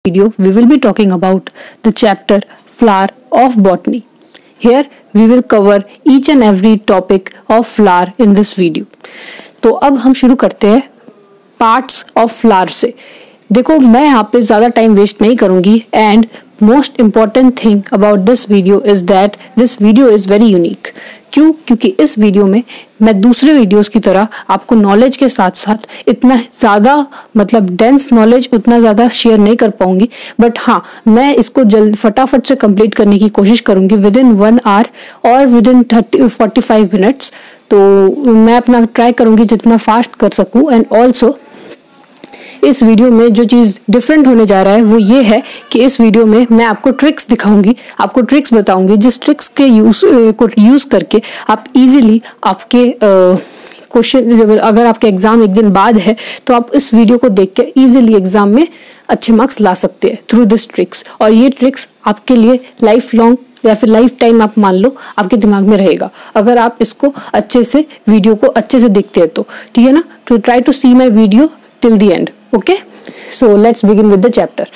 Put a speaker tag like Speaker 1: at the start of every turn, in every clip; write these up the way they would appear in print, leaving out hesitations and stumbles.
Speaker 1: video, we will be talking about the chapter Flower of Botany. Here we will cover each and every topic of flower in this video. तो अब हम शुरू करते हैं parts of flower से। देखो मैं यहाँ पे ज़्यादा टाइम वेस्ट नहीं करूँगी and most important thing about this video is that this video is very unique. क्यों? क्योंकि इस वीडियो में मैं दूसरे वीडियोस की तरह आपको नॉलेज के साथ साथ इतना ज़्यादा डेंस नॉलेज उतना ज़्यादा शेयर नहीं कर पाऊंगी, बट हाँ मैं इसको जल्द फटाफट से कंप्लीट करने की कोशिश करूंगी विद इन 1 आवर और विद इन 45 मिनट्स। तो मैं अपना ट्राई करूंगी जितना फास्ट कर सकूं। एंड ऑल्सो इस वीडियो में जो चीज़ डिफरेंट होने जा रहा है वो ये है कि इस वीडियो में मैं आपको ट्रिक्स दिखाऊंगी, आपको ट्रिक्स बताऊंगी, जिस ट्रिक्स के यूज़ करके आप इजीली आपके क्वेश्चन, अगर आपके एग्जाम एक दिन बाद है तो आप इस वीडियो को देख के इजीली एग्जाम में अच्छे मार्क्स ला सकते हैं थ्रू दिस ट्रिक्स। और ये ट्रिक्स आपके लिए लाइफ लॉन्ग या फिर लाइफ टाइम आप मान लो आपके दिमाग में रहेगा अगर आप इसको अच्छे से वीडियो को अच्छे से देखते हैं तो, ठीक है ना। To try to see my video till the end. Okay, so let's begin with the chapter.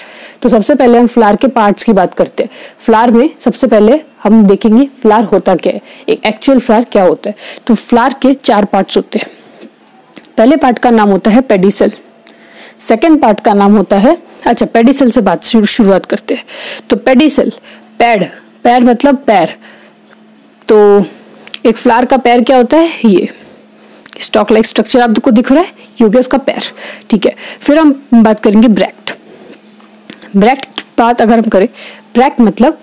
Speaker 1: तो सबसे पहले हम फ्लावर के पार्ट्स की बात करते हैं। फ्लावर में सबसे पहले हम देखेंगे फ्लावर होता क्या है, एक एक्चुअल फ्लावर क्या होता है। तो फ्लावर के 4 पार्ट्स होते हैं। पहले पार्ट का नाम होता है पेडिसल, सेकेंड पार्ट का नाम होता है, अच्छा पेडिसल से बात शुरुआत करते हैं। तो पेडिसल, पैर मतलब पैर। तो एक फ्लावर का पैर क्या होता है, ये स्टॉक लाइक स्ट्रक्चर आपको दिख रहा है, ये हो गया उसका पैर, ठीक है। फिर हम बात करेंगे ब्रैक्ट की बात अगर हम करें, ब्रैक्ट मतलब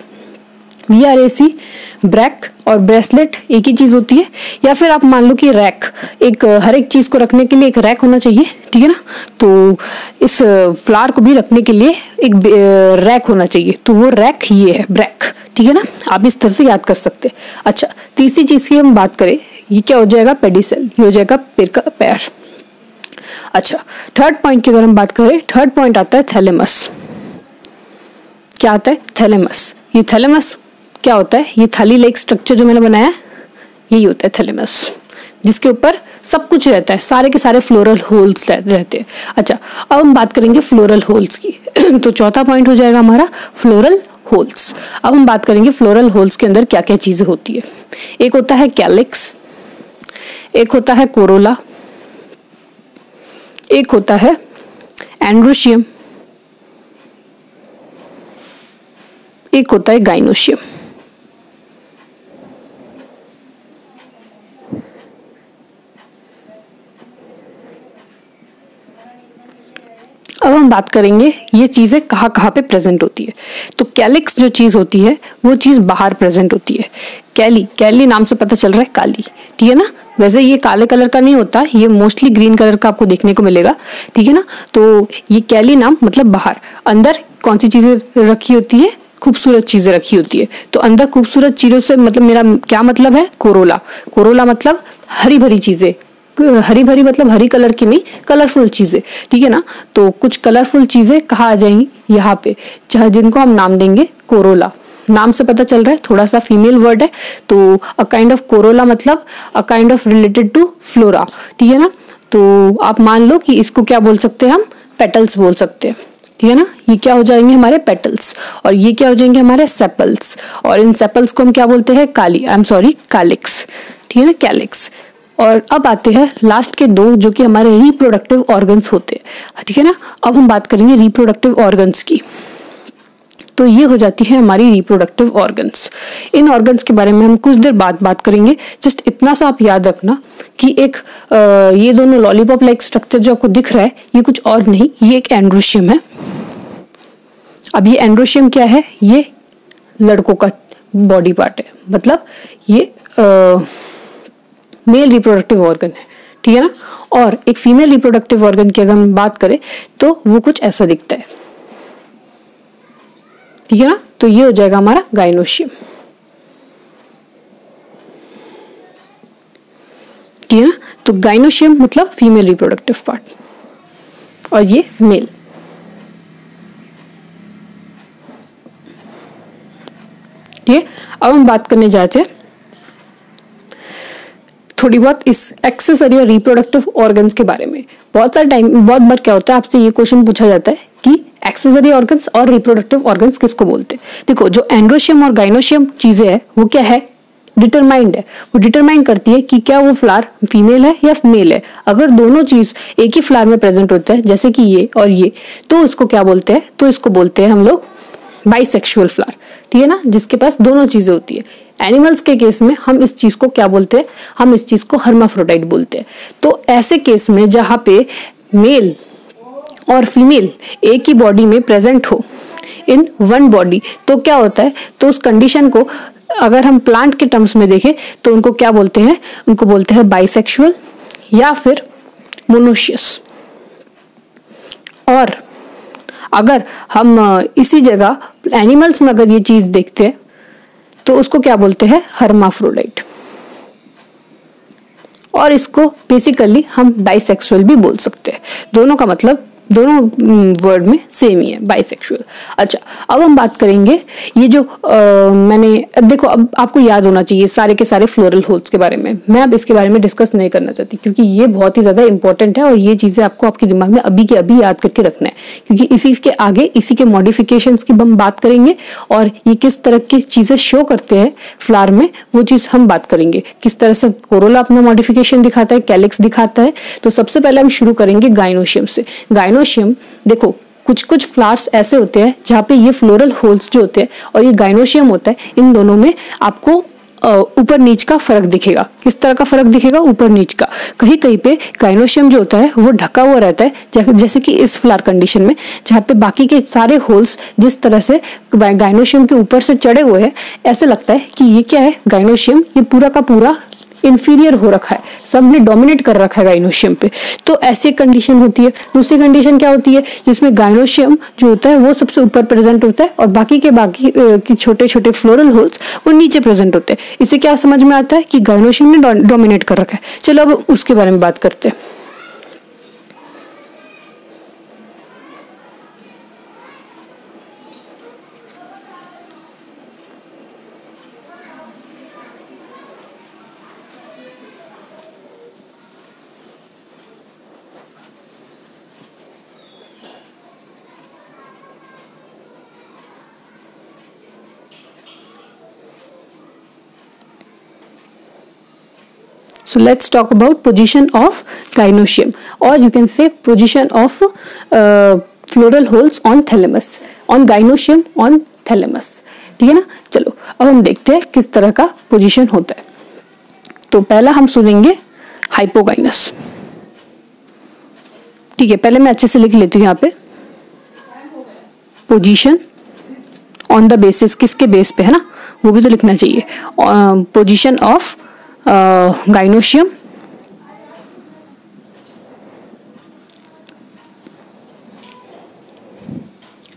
Speaker 1: VRAC, ब्रैक और ब्रेसलेट एक ही चीज होती है। या फिर आप मान लो कि रैक, एक हर एक चीज को रखने के लिए एक रैक होना चाहिए, ठीक है ना। तो इस फ्लावर को भी रखने के लिए एक रैक होना चाहिए, तो वो रैक ये है ब्रैक, ठीक है ना। आप इस तरह से याद कर सकते हैं। अच्छा, तीसरी चीज की हम बात करें, ये क्या हो जाएगा, पेडिसल, ये हो जाएगा पैर का पैर। अच्छा, थर्ड पॉइंट की अगर हम बात करें, थर्ड पॉइंट आता है थैलेमस। क्या आता है, थैलेमस। ये थैलेमस क्या होता है, ये थाली लाइक स्ट्रक्चर जो मैंने बनाया है यही होता है थैलेमस, जिसके ऊपर सब कुछ रहता है, सारे के सारे फ्लोरल होल्स रहते हैं। अच्छा, अब हम बात करेंगे फ्लोरल होल्स की। तो चौथा पॉइंट हो जाएगा हमारा फ्लोरल होल्स। अब हम बात करेंगे फ्लोरल होल्स के अंदर क्या क्या चीजें होती है। एक होता है कैलिक्स, एक होता है कोरोला, एक होता है एंड्रोशियम, एक होता है गाइनोशियम। अब हम बात करेंगे ये चीजें कहाँ कहाँ पे प्रेजेंट होती है। तो कैलिक्स जो चीज होती है वो चीज बाहर प्रेजेंट होती है। कैली नाम से पता चल रहा है काली, ठीक है ना। वैसे ये काले कलर का नहीं होता, ये मोस्टली ग्रीन कलर का आपको देखने को मिलेगा, ठीक है ना। तो ये कैली नाम मतलब बाहर। अंदर कौन सी चीजें रखी होती है, खूबसूरत चीजें रखी होती है। तो अंदर खूबसूरत चीजों से मेरा क्या मतलब है, कोरोला मतलब हरी भरी चीजें, हरी भरी मतलब हरी कलर की नहीं, कलरफुल चीजें, ठीक है ना। तो कुछ कलरफुल चीजें कहाँ आ जाएंगी, यहाँ पे, जिनको हम नाम देंगे कोरोला। नाम से पता चल रहा है थोड़ा सा फीमेल वर्ड है, तो अ काइंड ऑफ कोरोला मतलब a kind of related to flora, ठीक है ना। तो आप मान लो कि इसको क्या बोल सकते हैं, हम पेटल्स बोल सकते हैं, ठीक है ना। ये क्या हो जाएंगे हमारे पेटल्स, और ये क्या हो जाएंगे हमारे सेपल्स, और इन सेपल्स को हम क्या बोलते हैं, कैलिक्स, ठीक है ना, कैलिक्स। और अब आते हैं लास्ट के 2 जो कि हमारे रिप्रोडक्टिव ऑर्गन्स होते हैं, ठीक है ना। अब हम बात करेंगे रिप्रोडक्टिव ऑर्गन्स की। तो ये हो जाती है हमारी रिप्रोडक्टिव ऑर्गन्स। इन ऑर्गन्स के बारे में हम कुछ देर बाद बात करेंगे। जस्ट इतना सा आप याद रखना कि एक ये दोनों लॉलीपॉप लाइक स्ट्रक्चर जो आपको दिख रहा है ये कुछ और नहीं, ये एक एंड्रोशियम है। अब ये एंड्रोशियम क्या है, ये लड़कों का बॉडी पार्ट है, मतलब ये मेल रिप्रोडक्टिव ऑर्गन है, ठीक है ना। और एक फीमेल रिप्रोडक्टिव ऑर्गन की अगर हम बात करें तो वो कुछ ऐसा दिखता है, ठीक है ना। तो ये हो जाएगा हमारा गाइनोशियम, ठीक है ना। तो गाइनोशियम मतलब फीमेल रिप्रोडक्टिव पार्ट और ये मेल। ठीक है, अब हम बात करने जाते हैं थोड़ी बहुत इस एक्सेसरी और रिप्रोडक्टिव ऑर्गन्स के बारे में। बहुत बार क्या होता है, आपसे ये क्वेश्चन पूछा जाता है कि एक्सेसरी ऑर्गन्स और रिप्रोडक्टिव ऑर्गन्स किसको बोलते हैं। देखो जो एंड्रोशियम और गाइनोशियम चीजें है वो क्या है, डिटरमाइंड है, वो डिटरमाइन करती है कि क्या वो फ्लावर फीमेल है या मेल है। अगर दोनों चीज एक ही फ्लावर में प्रेजेंट होता है जैसे कि ये और ये, तो इसको क्या बोलते हैं, तो इसको बोलते हैं हम लोग बाइसेक्सुअल फ्लावर, ठीक है ना, जिसके पास दोनों चीजें होती है। एनिमल्स के केस में हम इस चीज को क्या बोलते हैं, हम इस चीज को हर्माफ्रोडाइट बोलते हैं। तो ऐसे केस में जहां पे मेल और फीमेल एक ही बॉडी में प्रेजेंट हो इन वन बॉडी, तो क्या होता है, तो उस कंडीशन को अगर हम प्लांट के टर्म्स में देखें तो उनको क्या बोलते हैं, उनको बोलते हैं बाइसेक्सुअल या फिर मोनोशियस। और अगर हम इसी जगह एनिमल्स में अगर ये चीज देखते हैं तो उसको क्या बोलते हैं, हर्माफ्रोडाइट। और इसको बेसिकली हम बाइसेक्सुअल भी बोल सकते हैं। दोनों का मतलब दोनों वर्ड में सेम ही है, बाइसेक्सुअल। अच्छा, अब हम बात करेंगे ये जो मैंने देखो, अब आपको याद होना चाहिए सारे के सारे फ्लोरल होल्स के बारे में। मैं अब इसके बारे में डिस्कस नहीं करना चाहती क्योंकि ये बहुत ही ज्यादा इंपॉर्टेंट है और ये चीजें आपको आपके दिमाग में अभी के अभी याद करके रखना है, क्योंकि इसी के आगे इसी के मॉडिफिकेशंस की हम बात करेंगे और ये किस तरह की चीजें शो करते हैं फ्लावर में, वो चीज हम बात करेंगे। किस तरह से कोरोला अपना मॉडिफिकेशन दिखाता है, कैलिक्स दिखाता है। तो सबसे पहले हम शुरू करेंगे गाइनोशियम से। गाइनोशियम देखो, कुछ कुछ फ्लावर्स ऐसे होते हैं जहाँ पे ये फ्लोरल होल्स जो होते हैं और ये गाइनोशियम होता है, इन दोनों में आपको ऊपर नीच का फर्क दिखेगा। किस तरह का फर्क दिखेगा, ऊपर नीच का। कहीं कहीं पे गाइनोशियम जो होता है वो ढका हुआ रहता है, जैसे कि इस फ्लावर कंडीशन में जहाँ पे बाकी के सारे होल्स जिस तरह से गाइनोशियम के ऊपर से चढ़े हुए हैं, ऐसे लगता है कि ये क्या है, गाइनोशियम ये पूरा का पूरा इंफीरियर हो रखा है, सबने डोमिनेट कर रखा है गाइनोशियम पे। तो ऐसी कंडीशन होती है। दूसरी कंडीशन क्या होती है, जिसमें गाइनोशियम जो होता है वो सबसे ऊपर प्रेजेंट होता है और बाकी के छोटे छोटे फ्लोरल होल्स वो नीचे प्रेजेंट होते हैं। इससे क्या समझ में आता है कि गाइनोशियम ने डोमिनेट कर रखा है। चलो अब उसके बारे में बात करते हैं। So let's talk about position of gynoecium, or you can say position of floral holes on thalamus, on gynoecium on thalamus, ठीक है ना। चलो अब हम देखते हैं किस तरह का पोजीशन होता है। तो पहला हम सुनेंगे हाइपोगाइनस, ठीक है। पहले मैं अच्छे से लिख लेती हूँ यहाँ पे, पोजीशन ऑन द बेसिस, किसके बेस पे है ना, वो भी तो लिखना चाहिए। Position of gynoecium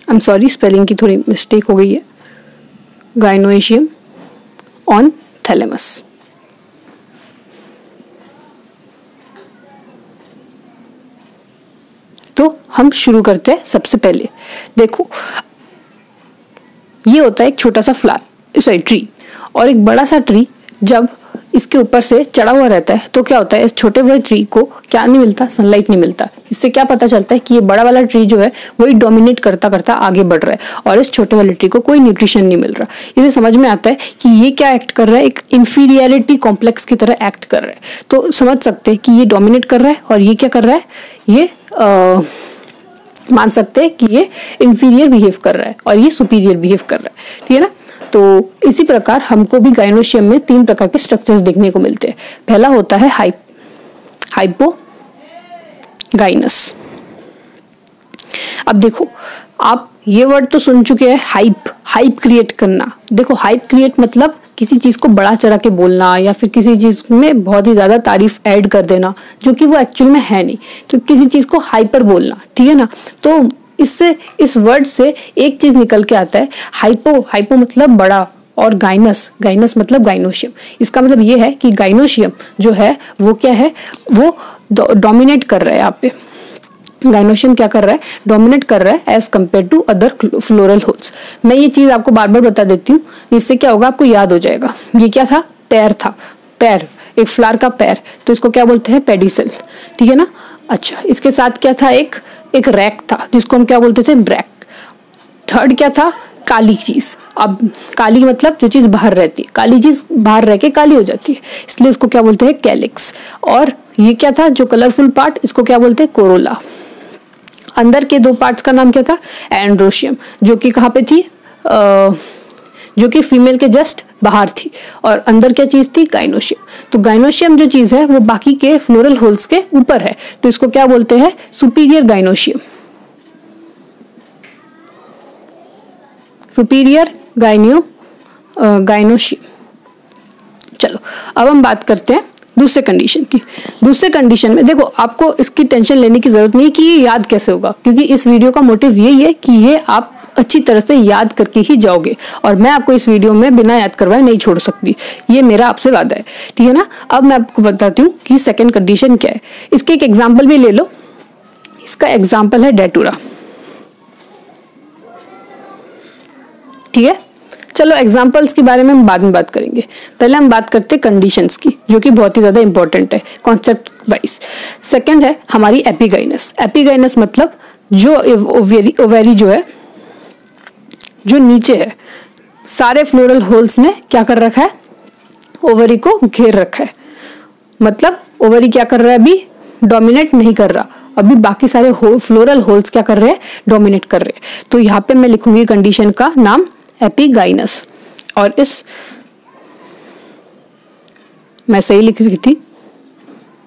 Speaker 1: I am sorry, spelling की थोड़ी मिस्टेक हो गई है। Gynoecium on thalamus. तो हम शुरू करते हैं। सबसे पहले देखो, ये होता है एक छोटा सा फ्लावर, सॉरी ट्री, और एक बड़ा सा ट्री जब इसके ऊपर से चढ़ा हुआ रहता है तो क्या होता है, इस छोटे हुए ट्री को क्या नहीं मिलता, सनलाइट नहीं मिलता। इससे क्या पता चलता है कि ये बड़ा वाला ट्री जो है वही डोमिनेट करता करता आगे बढ़ रहा है और इस छोटे वाले ट्री को कोई न्यूट्रिशन नहीं मिल रहा। इसे समझ में आता है कि ये क्या एक्ट कर रहा है, एक इंफीरियरिटी कॉम्प्लेक्स की तरह एक्ट कर रहा है। तो समझ सकते हैं कि ये डोमिनेट कर रहा है और ये क्या कर रहा है, ये मान सकते हैं कि ये इंफीरियर बिहेव कर रहा है और ये सुपीरियर बिहेव कर रहा है, ठीक है ना। तो इसी प्रकार हमको भी गाइनोशियम में 3 प्रकार के स्ट्रक्चर्स देखने को मिलते हैं। पहला होता है हाइपोगाइनस। अब देखो, आप ये वर्ड तो सुन चुके हैं, हाइप क्रिएट करना। देखो, हाइप क्रिएट मतलब किसी चीज को बड़ा चढ़ा के बोलना या फिर किसी चीज में बहुत ही ज्यादा तारीफ ऐड कर देना, जो कि वो एक्चुअल में है नहीं। तो किसी चीज को हाइपर बोलना, ठीक है ना। तो इससे, इस वर्ड से एक चीज निकल के आता है, हाइपो मतलब बड़ा, और गाइनस मतलब गाइनोशियम। इसका मतलब ये है कि गाइनोशियम जो है वो क्या है, वो डोमिनेट कर रहा है। यहाँ पे गाइनोशियम क्या कर रहा है, डोमिनेट कर रहा है as compare to other floral whorls. मैं ये चीज आपको बार बार बता देती हूँ, इससे क्या होगा, आपको याद हो जाएगा। ये क्या था, पैर था, पैर, एक फ्लावर का पैर, तो इसको क्या बोलते हैं, पेडिसल, ठीक है ना। अच्छा, इसके साथ क्या था, एक एक रैक था जिसको हम क्या बोलते थे, ब्रैक। थर्ड क्या था, काली चीज। अब काली मतलब जो चीज बाहर रहती है, काली चीज बाहर रह के काली हो जाती है, इसलिए इसको क्या बोलते हैं, कैलिक्स। और ये क्या था, जो कलरफुल पार्ट, इसको क्या बोलते हैं, कोरोला। अंदर के दो पार्ट्स का नाम क्या था, एंड्रोशियम, जो कि कहाँ पे थी, जो कि फीमेल के जस्ट बाहर थी। और अंदर क्या चीज थी, गाइनोशियम। तो गाइनोशियम जो चीज है वो बाकी के फ्लोरल होल्स के ऊपर है, तो इसको क्या बोलते हैं, सुपीरियर गाइनोशियम। Superior gynoecium. चलो अब हम बात करते हैं दूसरे कंडीशन की। दूसरे कंडीशन में देखो, आपको इसकी टेंशन लेने की जरूरत नहीं है कि ये याद कैसे होगा, क्योंकि इस वीडियो का मोटिव यही है कि ये आप अच्छी तरह से याद करके ही जाओगे, और मैं आपको इस वीडियो में बिना याद करवाए नहीं छोड़ सकती, ये मेरा आपसे वादा है, ठीक है ना। अब मैं आपको बताती हूँ कि सेकंड कंडीशन क्या है। इसके एक एग्जाम्पल भी ले लो। इसका एग्जाम्पल है डेटूरा, ठीक है। चलो एग्जाम्पल्स के बारे में हम बाद में बात करेंगे, पहले हम बात करते हैं कंडीशंस की, जो कि बहुत ही ज्यादा इंपॉर्टेंट है कॉन्सेप्ट वाइज। सेकंड है हमारी एपिगाइनस। एपिगाइनस मतलब जो ओवेरी जो है, जो नीचे है, सारे फ्लोरल होल्स ने क्या कर रखा है, ओवरी को घेर रखा है। मतलब ओवरी क्या कर रहा है, अभी डोमिनेट नहीं कर रहा, अभी बाकी सारे फ्लोरल होल्स क्या कर रहे हैं, डोमिनेट कर रहे हैं। तो यहाँ पे मैं लिखूंगी कंडीशन का नाम एपिगाइनस, और इस मैं सही लिख रही थी,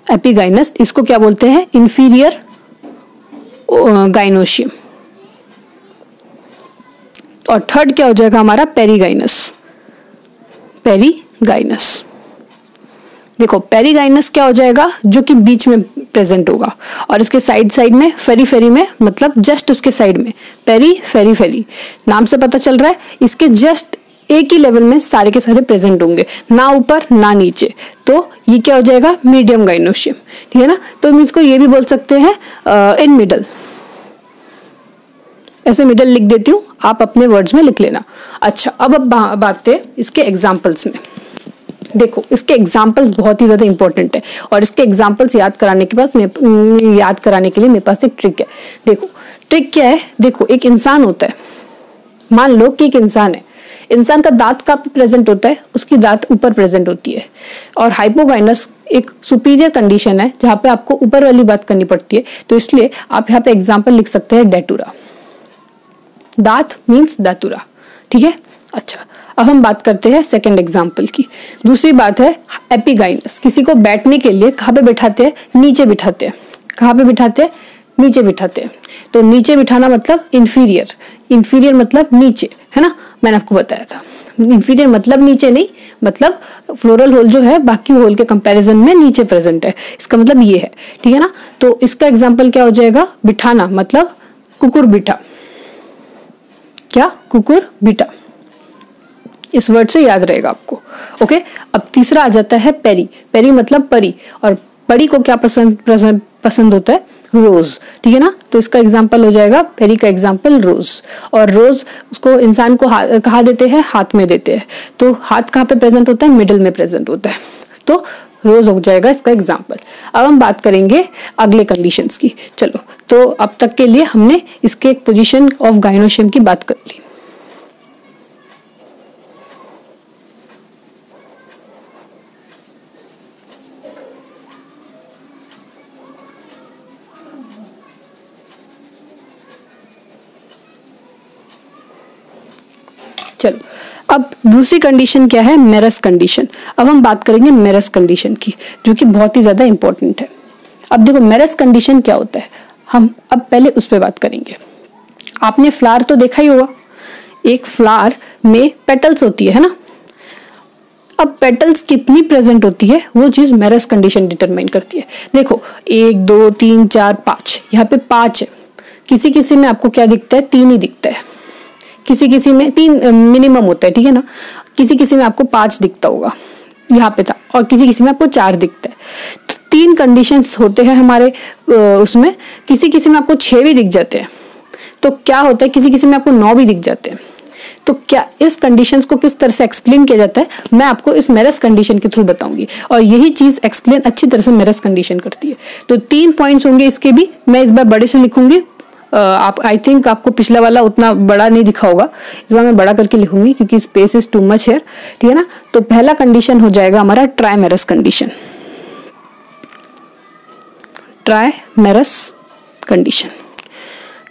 Speaker 1: एपिगाइनस, इसको क्या बोलते हैं, इंफीरियर गाइनोशियम। और थर्ड क्या हो जाएगा हमारा, पेरीगाइनस। पेरीगाइनस देखो, पेरीगाइनस क्या हो जाएगा, जो कि बीच में प्रेजेंट होगा, और इसके साइड साइड में, फेरी फेरी में, मतलब जस्ट उसके साइड में, पेरी फेरी फेरी, नाम से पता चल रहा है इसके जस्ट एक ही लेवल में सारे के सारे प्रेजेंट होंगे, ना ऊपर ना नीचे। तो ये क्या हो जाएगा, मीडियम गाइनोशियम, ठीक है ना। तो हम इसको ये भी बोल सकते हैं इन मिडल, ऐसे मिडल लिख देती हूँ, आप अपने वर्ड्स में लिख लेना। अच्छा, अब बात है इसके एग्जाम्पल्स में। देखो, इसके एग्जाम्पल्स बहुत ही ज्यादा इंपॉर्टेंट है, और इसके एग्जाम्पल्स याद कराने के लिए मेरे पास एक ट्रिक है। देखो ट्रिक क्या है, देखो एक इंसान होता है, मान लो कि एक इंसान है, इंसान का दांत कहाँ पे प्रेजेंट होता है, उसकी दांत ऊपर प्रेजेंट होती है। और हाइपोगाइनस एक सुपीरियर कंडीशन है जहाँ पे आपको ऊपर वाली बात करनी पड़ती है, तो इसलिए आप यहाँ पे एग्जाम्पल लिख सकते हैं डेटूरा। दांत मीन्स दातुरा, ठीक है। अच्छा, अब हम बात करते हैं सेकंड एग्जाम्पल की। दूसरी बात है एपिगाइनस। किसी को बैठने के लिए कहाँ पे बिठाते हैं, नीचे बिठाते हैं। कहाँ पे बिठाते हैं, नीचे बिठाते हैं। तो नीचे बिठाना मतलब इंफीरियर, इंफीरियर मतलब नीचे, है ना, मैंने आपको बताया था। इंफीरियर मतलब नीचे नहीं, मतलब फ्लोरल होल जो है बाकी होल के कंपैरिजन में नीचे प्रेजेंट है, इसका मतलब ये है, ठीक है ना। तो इसका एग्जाम्पल क्या हो जाएगा, बिठाना मतलब कुकुर बिठा। क्या, कुकुर बिठा, इस वर्ड से याद रहेगा आपको। ओके, अब तीसरा आ जाता है पेरी। पेरी मतलब परी, और परी को क्या पसंद होता है, रोज, ठीक है ना। तो इसका एग्जाम्पल हो जाएगा, पेरी का एग्जाम्पल रोज। और रोज उसको इंसान को कहाँ देते हैं, हाथ में देते हैं। तो हाथ कहाँ पे प्रेजेंट होता है, मिडिल में प्रेजेंट होता है, तो रोज हो जाएगा इसका एग्जाम्पल। अब हम बात करेंगे अगले कंडीशंस की। चलो, तो अब तक के लिए हमने इसके एक पोजीशन ऑफ गाइनोशियम की बात कर ली। चलो, अब दूसरी कंडीशन क्या है, मेरस कंडीशन। अब हम बात करेंगे मेरस कंडीशन की, जो कि बहुत ही ज्यादा इंपॉर्टेंट है। अब देखो मेरस कंडीशन क्या होता है, हम अब पहले उस पर बात करेंगे। आपने फ्लावर तो देखा ही होगा, एक फ्लावर में पेटल्स होती है ना। अब पेटल्स कितनी प्रेजेंट होती है, वो चीज मेरस कंडीशन डिटरमाइन करती है। देखो 1 2 3 4 5, यहाँ पे 5 है। किसी किसी में आपको क्या दिखता है, 3 ही दिखता है, किसी किसी में 3 मिनिमम होता है, ठीक है ना। किसी किसी में आपको 5 दिखता होगा, यहाँ पे था, और किसी किसी में आपको 4 दिखता है। तो 3 कंडीशंस होते हैं हमारे उसमें। किसी किसी में आपको 6 भी दिख जाते हैं। तो क्या होता है, किसी किसी में आपको 9 भी दिख जाते हैं। तो क्या इस कंडीशंस को किस तरह से एक्सप्लेन किया जाता है, मैं आपको इस मेरस कंडीशन के थ्रू बताऊंगी, और यही चीज एक्सप्लेन अच्छी तरह से मेरस कंडीशन करती है। तो 3 पॉइंट्स होंगे इसके भी, मैं इस बार बड़े से लिखूंगी, आप आई थिंक आपको पिछला वाला उतना बड़ा नहीं दिखा होगा, इस बार मैं बड़ा करके लिखूंगी क्योंकि space is too much here, ठीक है ना। तो पहला कंडीशन हो जाएगा हमारा ट्राइमेरस कंडीशन। ट्राइमेरस कंडीशन,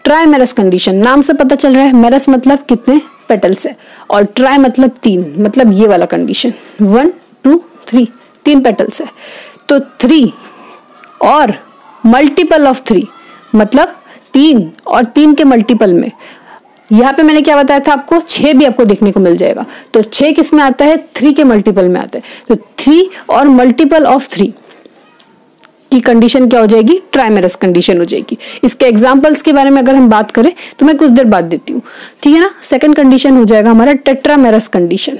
Speaker 1: ट्राइमेरस कंडीशन नाम से पता चल रहा है, मेरस मतलब कितने पेटल्स है और ट्राई मतलब 3, मतलब ये वाला कंडीशन 1 2 3, 3 पेटल्स है। तो 3 और मल्टीपल ऑफ 3 मतलब 3 और 3 के मल्टीपल में, यहाँ पे मैंने क्या बताया था आपको, 6 भी आपको देखने को मिल जाएगा। तो 6 किस में आता है, 3 के मल्टीपल में आता है। तो 3 और मल्टीपल ऑफ 3 की कंडीशन क्या हो जाएगी, ट्राइमेरस कंडीशन हो जाएगी। इसके एग्जांपल्स के बारे में अगर हम बात करें तो मैं कुछ देर बाद देती हूँ, ठीक है ना। सेकंड कंडीशन हो जाएगा हमारा tetramerous condition.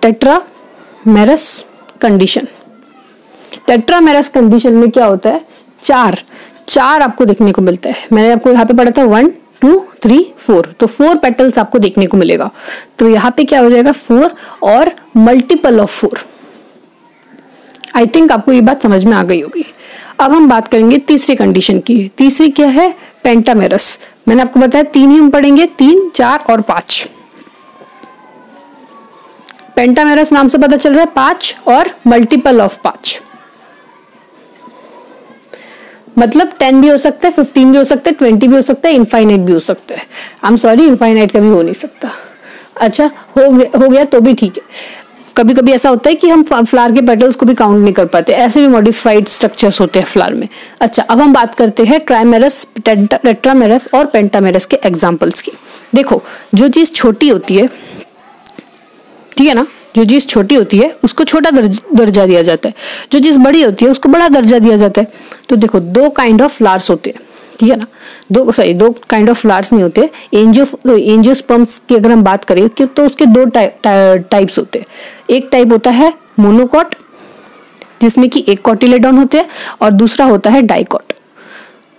Speaker 1: Tetramerous condition, tetramerous condition में क्या होता है, 4 आपको देखने को मिलता है। मैंने आपको यहाँ पे पढ़ा था 1 2 3 4, तो 4 पेटल्स आपको देखने को मिलेगा। तो यहाँ पे क्या हो जाएगा 4 और मल्टीपल ऑफ 4। आई थिंक आपको ये बात समझ में आ गई होगी। अब हम बात करेंगे तीसरी कंडीशन की। तीसरी क्या है, पेंटामेरस। मैंने आपको बताया 3 ही हम पढ़ेंगे, 3 4 और 5। पेंटामेरस नाम से पता चल रहा है 5 और मल्टीपल ऑफ 5, मतलब 10 भी हो सकता है, 15 भी हो सकता है, 20 भी हो सकता है, इनफाइनाइट भी हो सकता है। आई एम सॉरी, इनफाइनाइट कभी हो नहीं सकता। अच्छा हो गया तो भी ठीक है। कभी कभी ऐसा होता है कि हम फ्लावर के पेटल्स को भी काउंट नहीं कर पाते, ऐसे भी मॉडिफाइड स्ट्रक्चर्स होते हैं फ्लावर में। अच्छा, अब हम बात करते हैं ट्राइमेरस, टेट्रामेरस और पेंटामेरस के एग्जांपल्स की। देखो, जो चीज छोटी होती है, ठीक है ना, जो चीज छोटी होती है उसको छोटा दर्जा दिया जाता है, जो चीज बड़ी होती है उसको बड़ा दर्जा दिया जाता है। तो देखो 2 काइंड ऑफ फ्लावर्स होते हैं, ठीक है ना। 2 काइंड ऑफ फ्लावर्स नहीं होते। एंजियोस्पर्म्स की अगर हम बात करें तो उसके 2 टाइप्स होते हैं। एक टाइप होता है मोनोकॉट, जिसमें कि एक कॉटिलेडॉन होते हैं, और दूसरा होता है डाइकॉट।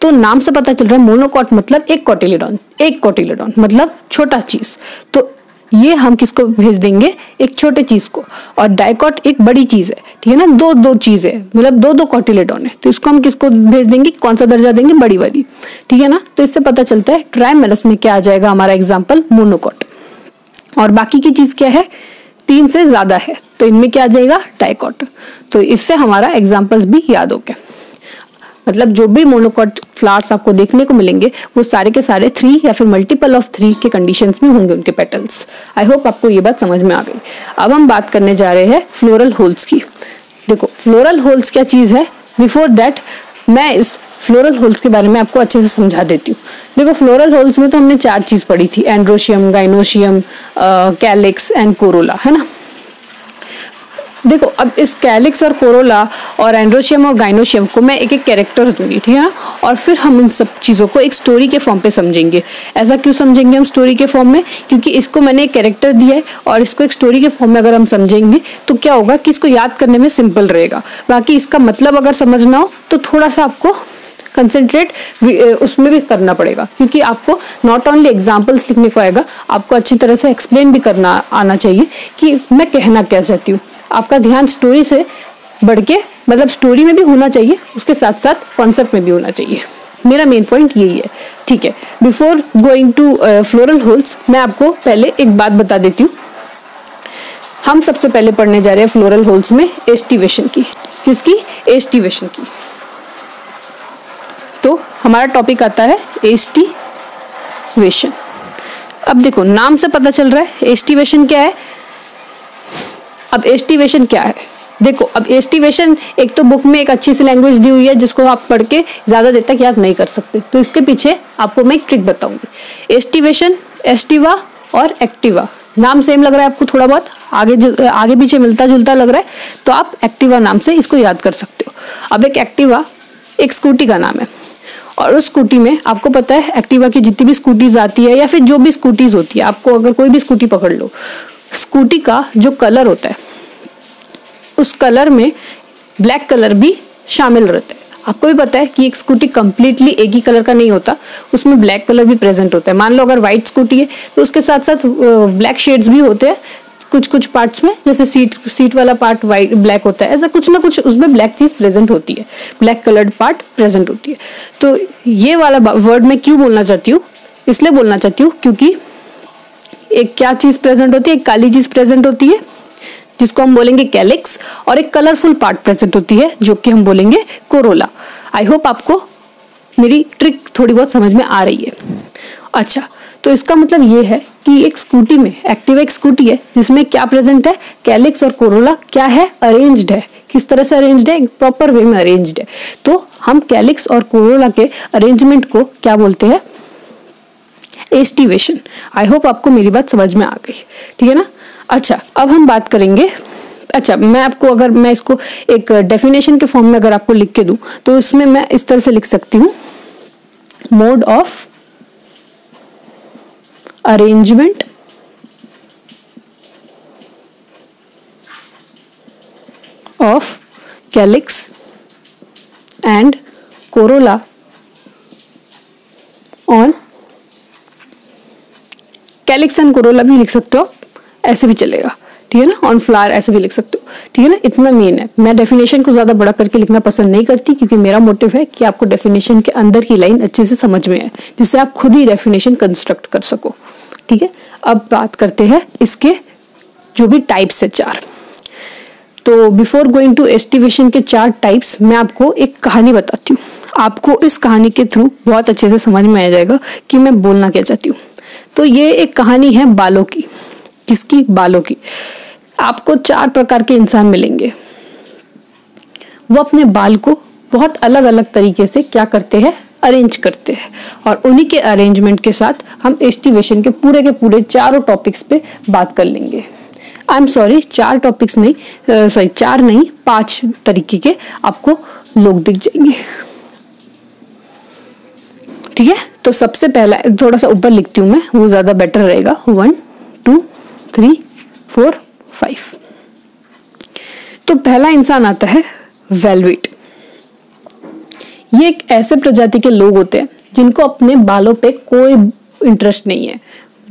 Speaker 1: तो नाम से पता चल रहा है मोनोकॉट मतलब एक कॉटिलेडॉन मतलब छोटा चीज। तो ये हम किसको भेज देंगे, एक छोटे चीज को, और डाइकॉट एक बड़ी चीज है, ठीक है ना। दो चीज है, मतलब 2 कॉटिलेडॉन है, तो इसको हम किसको भेज देंगे, कौन सा दर्जा देंगे, बड़ी वाली, ठीक है ना। तो इससे पता चलता है ट्राइमेरस में क्या आ जाएगा हमारा एग्जाम्पल, मोनोकॉट। और बाकी की चीज क्या है, 3 से ज्यादा है, तो इनमें क्या आ जाएगा, डाइकॉट। तो इससे हमारा एग्जाम्पल्स भी याद हो गए। मतलब जो भी मोनोकॉट फ्लावर्स आपको देखने को मिलेंगे वो सारे के सारे 3 या फिर मल्टीपल ऑफ 3 के कंडीशंस में होंगे उनके पेटल्स। आई होप आपको ये बात समझ में आ गई। अब हम बात करने जा रहे हैं फ्लोरल होल्स की। देखो, फ्लोरल होल्स क्या चीज है, बिफोर दैट मैं इस फ्लोरल होल्स के बारे में आपको अच्छे से समझा देती हूँ। देखो, फ्लोरल होल्स में तो हमने 4 चीज पढ़ी थी, androecium, gynoecium, calyx and Corolla, है ना। देखो, अब इस कैलिक्स और कोरोला और एंड्रोशियम और गाइनोशियम को मैं एक एक कैरेक्टर दूंगी, ठीक है ना, और फिर हम इन सब चीज़ों को एक स्टोरी के फॉर्म पे समझेंगे। ऐसा क्यों समझेंगे हम स्टोरी के फॉर्म में, क्योंकि इसको मैंने एक कैरेक्टर दिया है और इसको एक स्टोरी के फॉर्म में अगर हम समझेंगे तो क्या होगा कि इसको याद करने में सिंपल रहेगा। बाकी इसका मतलब अगर समझना हो तो थोड़ा सा आपको कंसेंट्रेट उसमें भी करना पड़ेगा, क्योंकि आपको नॉट ओनली एग्जाम्पल्स लिखने को आएगा, आपको अच्छी तरह से एक्सप्लेन भी करना आना चाहिए कि मैं कहना क्या चाहती हूँ। आपका ध्यान स्टोरी से बढ़ के, मतलब स्टोरी में भी होना चाहिए, उसके साथ साथ कॉन्सेप्ट में भी होना चाहिए। मेरा मेन पॉइंट यही है, ठीक है। Before going to floral whorls, मैं आपको पहले एक बात बता देती हूँ। हम सबसे पहले पढ़ने जा रहे हैं फ्लोरल होल्स में एस्टिवेशन की। किसकी, एस्टिवेशन की। तो हमारा टॉपिक आता है एस्टिवेशन। अब देखो, नाम से पता चल रहा है एस्टिवेशन क्या है। अब एस्टिवेशन क्या है, देखो, अब एस्टिवेशन एक तो बुक में एक अच्छी सी लैंग्वेज दी हुई है जिसको आप पढ़ के ज्यादा देर तक याद नहीं कर सकते, तो इसके पीछे आपको मैं एक ट्रिक बताऊंगी। एस्टिवेशन, एस्टिवा और एक्टिवा, नाम सेम लग रहा है आपको, थोड़ा बहुत आगे पीछे मिलता जुलता लग रहा है, तो आप एक्टिवा नाम से इसको याद कर सकते हो। अब एक एक्टिवा एक स्कूटी का नाम है, और उस स्कूटी में आपको पता है एक्टिवा की जितनी भी स्कूटीज आती है या फिर जो भी स्कूटीज होती है, आपको अगर कोई भी स्कूटी पकड़ लो, स्कूटी का जो कलर होता है उस कलर में ब्लैक कलर भी शामिल रहता है। आपको भी पता है कि एक स्कूटी कंप्लीटली एक ही कलर का नहीं होता, उसमें ब्लैक कलर भी प्रेजेंट होता है। मान लो अगर व्हाइट स्कूटी है तो उसके साथ साथ ब्लैक शेड्स भी होते हैं, कुछ कुछ पार्ट्स में, जैसे सीट वाला पार्ट वाइट ब्लैक होता है, ऐसा कुछ ना कुछ उसमें ब्लैक चीज प्रेजेंट होती है, ब्लैक कलर्ड पार्ट प्रेजेंट होती है। तो ये वाला वर्ड मैं क्यों बोलना चाहती हूँ, इसलिए बोलना चाहती हूँ क्योंकि एक क्या चीज प्रेजेंट होती है, एक काली चीज प्रेजेंट होती है जिसको हम बोलेंगे कैलिक्स, और एक कलरफुल पार्ट प्रेजेंट होती है जो कि हम बोलेंगे कोरोला। आई होप आपको मेरी ट्रिक थोड़ी बहुत समझ में आ रही है। अच्छा, तो इसका मतलब ये है कि एक स्कूटी में, एक्टिवा एक स्कूटी है जिसमें क्या प्रेजेंट है, कैलिक्स और कोरोला क्या है, अरेंज्ड है। किस तरह से अरेंज्ड है, प्रॉपर वे में अरेंज्ड है। तो हम कैलिक्स और कोरोला के अरेंजमेंट को क्या बोलते हैं, एस्टिवेशन। आई होप आपको मेरी बात समझ में आ गई, ठीक है ना। अच्छा, अब हम बात करेंगे, अच्छा मैं आपको, अगर मैं इसको एक डेफिनेशन के फॉर्म में अगर आपको लिख के दूं तो इसमें मैं इस तरह से लिख सकती हूँ, mode of arrangement of calyx and Corolla on, calyx and Corolla भी लिख सकते हो, ऐसे भी चलेगा, ठीक है ना, ऑन फ्लावर ऐसे भी लिख सकते हो, ठीक है ना। इतना मेन है। मैं डेफिनेशन को ज्यादा बड़ा करके लिखना पसंद नहीं करती क्योंकि मेरा मोटिव है कि आपको डेफिनेशन के अंदर की लाइन अच्छे से समझ में आए, जिससे आप खुद ही डेफिनेशन कंस्ट्रक्ट कर सको, ठीक है। अब बात करते हैं इसके जो भी टाइप्स है 4। तो बिफोर गोइंग टू एस्टिवेशन के 4 टाइप्स, मैं आपको एक कहानी बताती हूँ। आपको इस कहानी के थ्रू बहुत अच्छे से समझ में आ जाएगा कि मैं बोलना क्या चाहती हूँ। तो ये एक कहानी है बालों की। किसकी? बालों की। आपको 4 प्रकार के इंसान मिलेंगे, वो अपने बाल को बहुत अलग अलग तरीके से क्या करते हैं, अरेंज करते हैं, और उन्हीं के अरेंजमेंट के साथ हम एस्टिवेशन के पूरे चारों टॉपिक्स पे बात कर लेंगे। आई एम सॉरी, 4 टॉपिक्स नहीं, 4 नहीं 5 तरीके के आपको लोग दिख जाएंगे, ठीक है। तो सबसे पहला, थोड़ा सा ऊपर लिखती हूँ मैं, वो ज्यादा बेटर रहेगा। 1 2 3 4 5। तो पहला इंसान आता है वेलवेट। ये एक ऐसे प्रजाति के लोग होते हैं जिनको अपने बालों पे कोई इंटरेस्ट नहीं है,